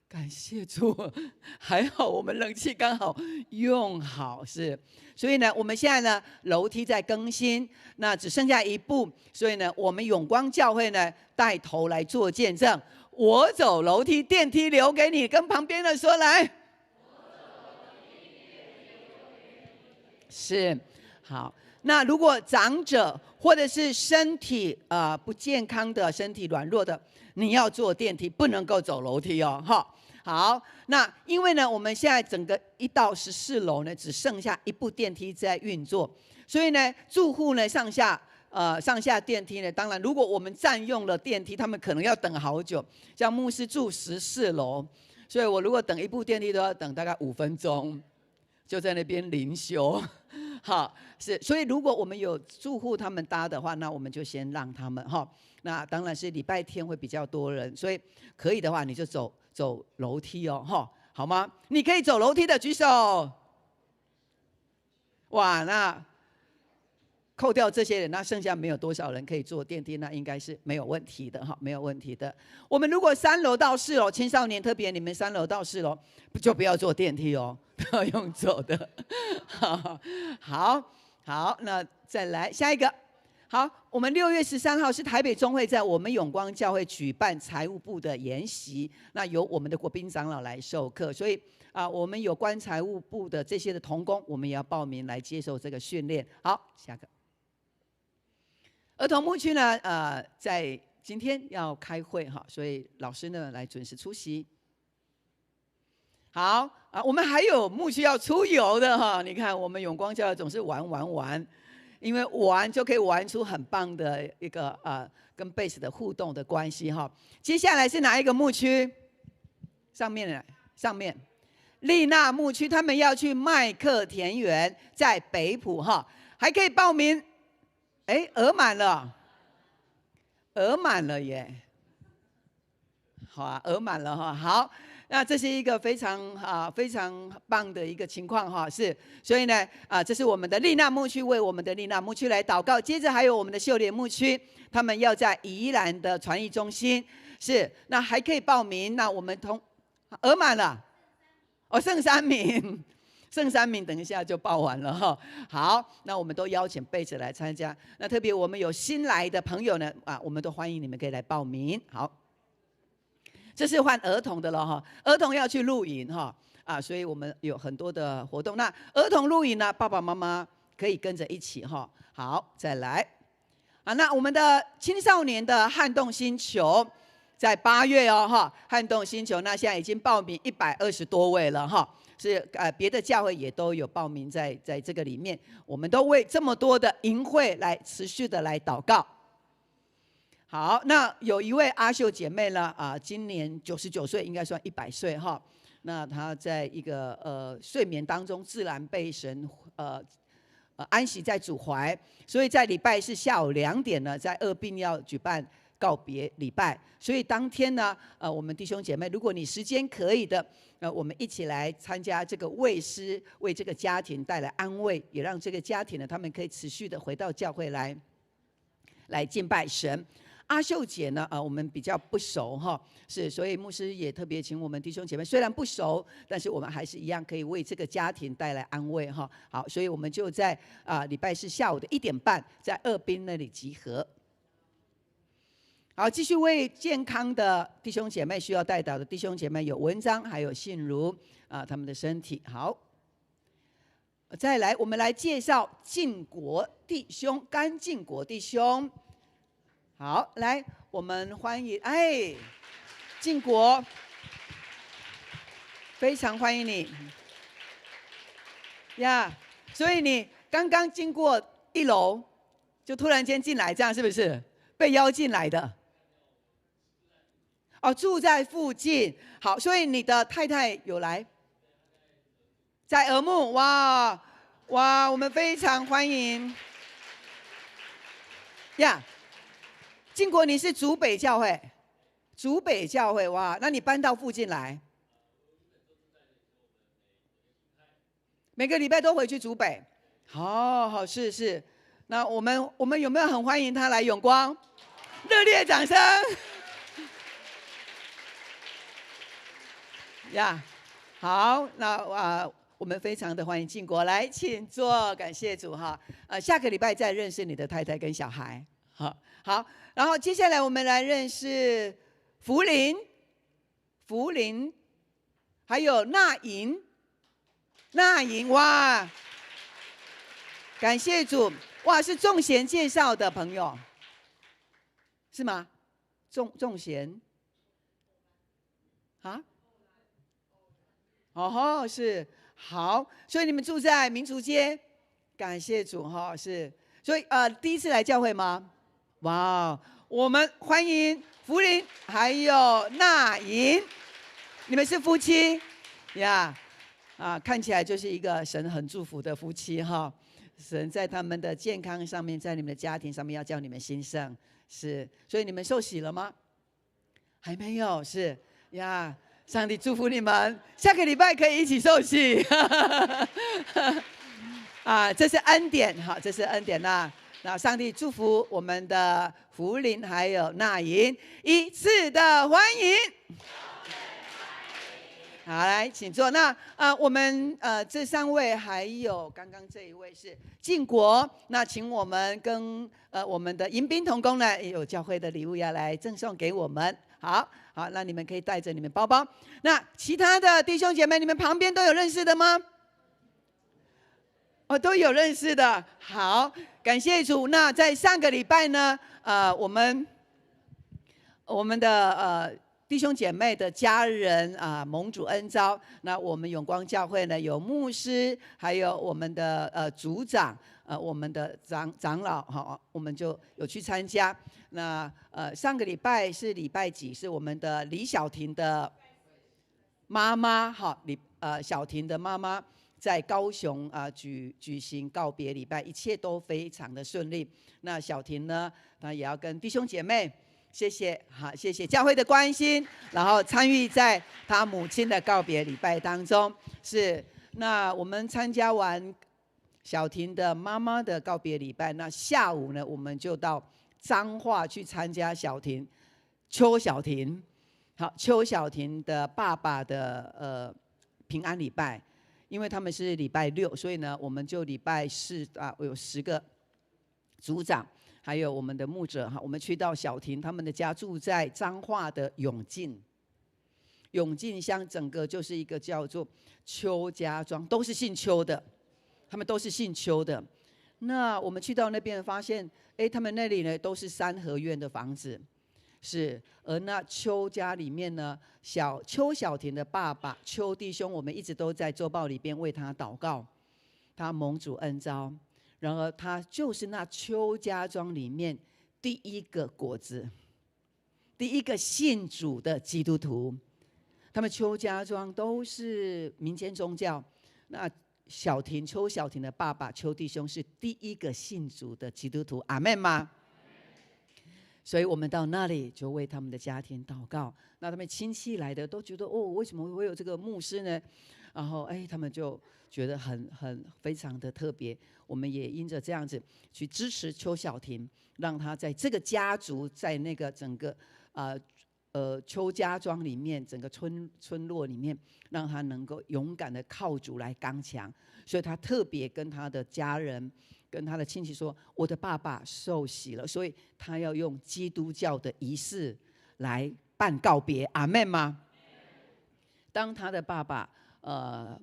感谢主，还好我们冷气刚好用好，是。所以呢，我们现在呢楼梯在更新，那只剩下1部，所以呢，我们永光教会呢带头来做见证。我走楼梯，电梯留给你，跟旁边的说来。是。好，那如果长者或者是身体不健康的、身体软弱的，你要坐电梯，不能够走楼梯哦，哈。好，那因为呢，我们现在整个1到14楼呢，只剩下1部电梯在运作，所以呢，住户呢上下电梯呢，当然如果我们占用了电梯，他们可能要等好久。像牧师住14楼，所以我如果等1部电梯都要等大概5分钟，就在那边灵修。好，是，所以如果我们有住户他们搭的话，那我们就先让他们哈。那当然是礼拜天会比较多人，所以可以的话你就走楼梯哦，哈，好吗？你可以走楼梯的举手。哇，那扣掉这些人，那剩下没有多少人可以坐电梯，那应该是没有问题的哈，没有问题的。我们如果3楼到4楼，青少年特别你们3楼到4楼就不要坐电梯哦，不要用走的。好，那再来下一个。好，我们6月13号是台北中会在我们永光教会举办财务部的研习，那由我们的国宾长老来授课，所以我们有关财务部的这些的同工，我们也要报名来接受这个训练。好，下个。儿童牧区呢，在今天要开会哈，所以老师呢来准时出席。好我们还有牧区要出游的哈，你看我们永光教会总是玩，因为玩就可以玩出很棒的一个跟贝斯的互动的关系哈。接下来是哪一个牧区？上面丽娜牧区，他们要去麦克田园，在北埔哈，还可以报名。额满了耶！好啊，额满了哈。好，那这是一个非常棒的一个情况哈，是。所以呢这是我们的丽娜牧区，为我们的丽娜牧区来祷告。接着还有我们的秀莲牧区，他们要在宜兰的传艺中心，是。那还可以报名。那我们额满了，剩3名。剩3名，等一下就报完了哈。好，那我们都邀请贝子来参加。那特别我们有新来的朋友呢，我们都欢迎你们可以来报名。好，这是换儿童的了哈。儿童要去露营哈所以我们有很多的活动。那儿童露营呢，爸爸妈妈可以跟着一起哈。好，再来那我们的青少年的撼动星球在8月哦哈。撼动星球那现在已经报名120多位了哈。是别的教会也都有报名在这个里面，我们都为这么多的营会来持续的来祷告。好，那有一位阿秀姐妹呢今年99岁，应该算100岁哈。那她在一个睡眠当中自然被神安息在主怀，所以在礼拜是下午2点呢，在二滨要举办告别礼拜。所以当天呢，我们弟兄姐妹，如果你时间可以的，我们一起来参加这个慰师，为这个家庭带来安慰，也让这个家庭呢，他们可以持续的回到教会来敬拜神。阿秀姐呢，我们比较不熟哈，所以牧师也特别请我们弟兄姐妹，虽然不熟，但是我们还是一样可以为这个家庭带来安慰哈。好，所以我们就在礼拜四下午的1点半，在二滨那里集合。好，继续为健康的弟兄姐妹需要代祷的弟兄姐妹有文章，还有信如他们的身体好。再来，我们来介绍晋国弟兄，甘晋国弟兄。好，来，我们欢迎，晋国，非常欢迎你呀！所以你刚刚经过1楼，就突然间进来，这样是不是被邀进来的？哦，住在附近。好，所以你的太太有来，在耳目，哇，我们非常欢迎呀！晋国，你是竹北教会，竹北教会哇，那你搬到附近来，每个礼拜都回去竹北，好，是。那我们有没有很欢迎他来永光？热烈掌声！呀，好，那我们非常的欢迎晋国来，请坐，感谢主哈。下个礼拜再认识你的太太跟小孩，好。然后接下来我们来认识福林，还有那莹，哇，感谢主，哇，是仲贤介绍的朋友，是吗？仲贤，是好，所以你们住在民族街，感谢主哈，是，所以第一次来教会吗？哇，我们欢迎福林还有那莹，你们是夫妻呀？看起来就是一个神很祝福的夫妻哈。神在他们的健康上面，在你们的家庭上面要叫你们兴盛，是。所以你们受洗了吗？还没有，是呀。上帝祝福你们，下个礼拜可以一起受洗。这是恩典哈，这是恩典呐。那上帝祝福我们的福林还有那莹，一次的欢迎。好，来，请坐。那我们这3位还有刚刚这一位是晋国，那请我们跟我们的迎宾同工呢，也有教会的礼物要来赠送给我们。好，那你们可以带着你们包包。那其他的弟兄姐妹，你们旁边都有认识的吗？都有认识的。好，感谢主。那在上个礼拜呢，我们的弟兄姐妹的家人蒙主恩召，那我们永光教会呢有牧师，还有我们的组长，我们的长老，我们就有去参加。那上个礼拜是礼拜几？是我们的李小婷的妈妈，小婷的妈妈在高雄举行告别礼拜，一切都非常的顺利。那小婷呢，她也要跟弟兄姐妹。谢谢教会的关心，然后参与在他母亲的告别礼拜当中。是，那我们参加完小婷的妈妈的告别礼拜，那下午呢，我们就到彰化去参加邱小婷的爸爸的平安礼拜，因为他们是礼拜6，所以呢，我们就礼拜4有10个组长。还有我们的牧者我们去到小婷他们的家，住在彰化的永进乡，整个就是一个叫做邱家庄，都是姓邱的，他们都是姓邱的。那我们去到那边发现，他们那里呢都是3合院的房子，是。而那邱家里面呢，邱小婷的爸爸邱弟兄，我们一直都在周报里边为他祷告，他蒙主恩召。然而，他就是那邱家庄里面第一个果子，第一个信主的基督徒。他们邱家庄都是民间宗教，那邱小婷的爸爸邱弟兄是第一个信主的基督徒，阿们吗？所以我们到那里就为他们的家庭祷告。那他们亲戚来的都觉得为什么会有这个牧师呢？然后他们就觉得非常的特别。我们也因着这样子去支持邱小婷，让他在这个家族，在那个整个邱家庄里面，整个村落里面，让他能够勇敢的靠主来刚强。所以他特别跟他的家人、跟他的亲戚说：“我的爸爸受洗了，所以他要用基督教的仪式来办告别。”阿们吗？当他的爸爸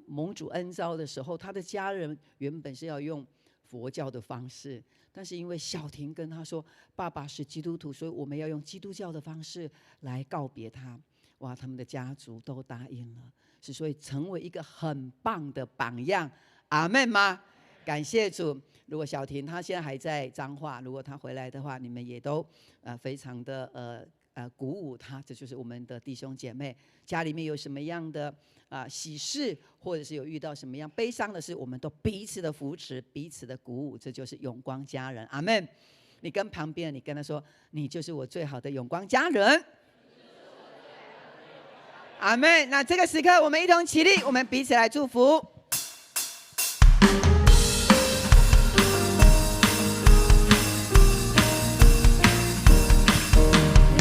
蒙主恩召的时候，他的家人原本是要用佛教的方式，但是因为小婷跟他说爸爸是基督徒，所以我们要用基督教的方式来告别他。哇，他们的家族都答应了，所以成为一个很棒的榜样。阿们吗？感谢主。如果小婷她现在还在彰化，如果她回来的话，你们也都非常的鼓舞她。这就是我们的弟兄姐妹，家里面有什么样的喜事，或者是有遇到什么样悲伤的事，我们都彼此的扶持，彼此的鼓舞，这就是永光家人。阿们。你跟旁边，你跟他说，你就是我最好的永光家人。阿们。那这个时刻，我们一同起立，我们彼此来祝福。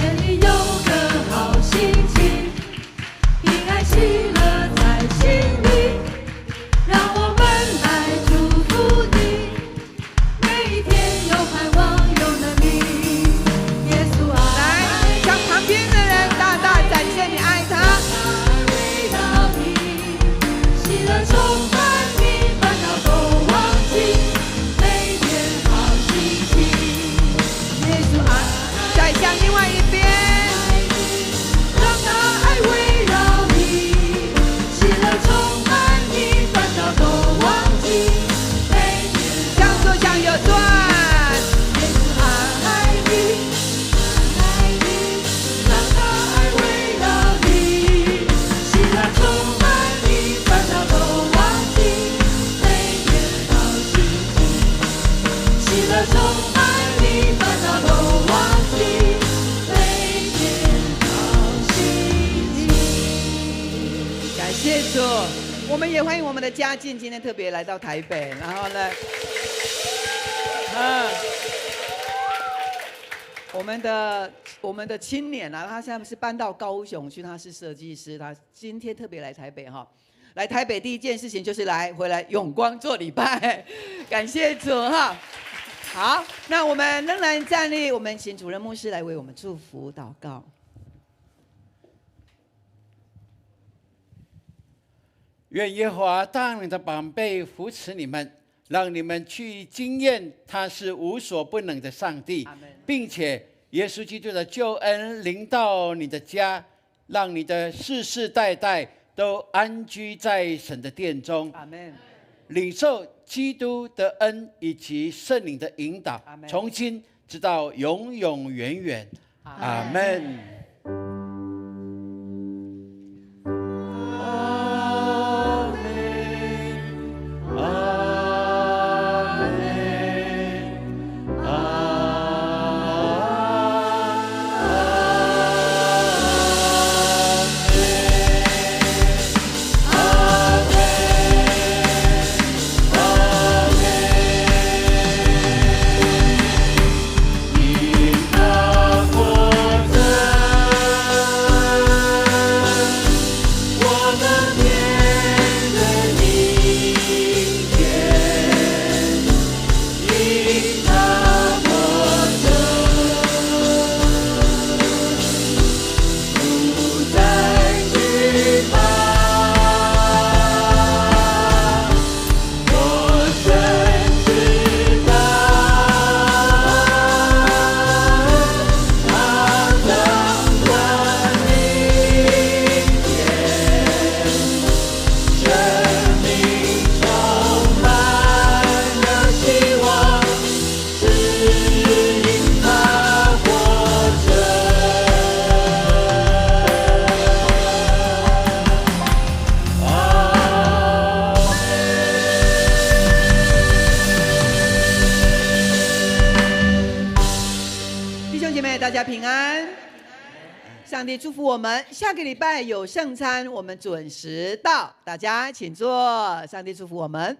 愿你有个好心情，平安喜乐在心里，让我们来祝福你，每一天有盼望有能力。耶稣爱，来向旁边的人大大展现你爱他。围绕你，喜乐充满你，烦恼都忘记，每天好心情。耶稣爱，再向另外一边。让他爱围绕你，喜乐充满你，烦恼都忘记，每天向左向右转。耶稣爱你，爱你，让他爱围绕你，喜乐充满你，烦恼都忘记，每天好心情。喜乐充满你，烦恼都忘记，每天好心情。感谢主，我们也欢迎我们的嘉靖今天特别来到台北，然后呢，我们的青年啊，他现在是搬到高雄去，他是设计师，他今天特别来台北哈。来台北第一件事情就是回来永光做礼拜，感谢主哈。好，那我们仍然站立，我们请主任牧师来为我们祝福祷告。愿耶和华大能的膀臂扶持你们，让你们去经验他是无所不能的上帝，并且耶稣基督的救恩临到你的家，让你的世世代代都安居在神的殿中。阿们。领受基督的恩以及圣灵的引导，从今直到永永远远。阿们。你的国大家平安。上帝祝福我们，下个礼拜有圣餐，我们准时到，大家请坐。上帝祝福我们。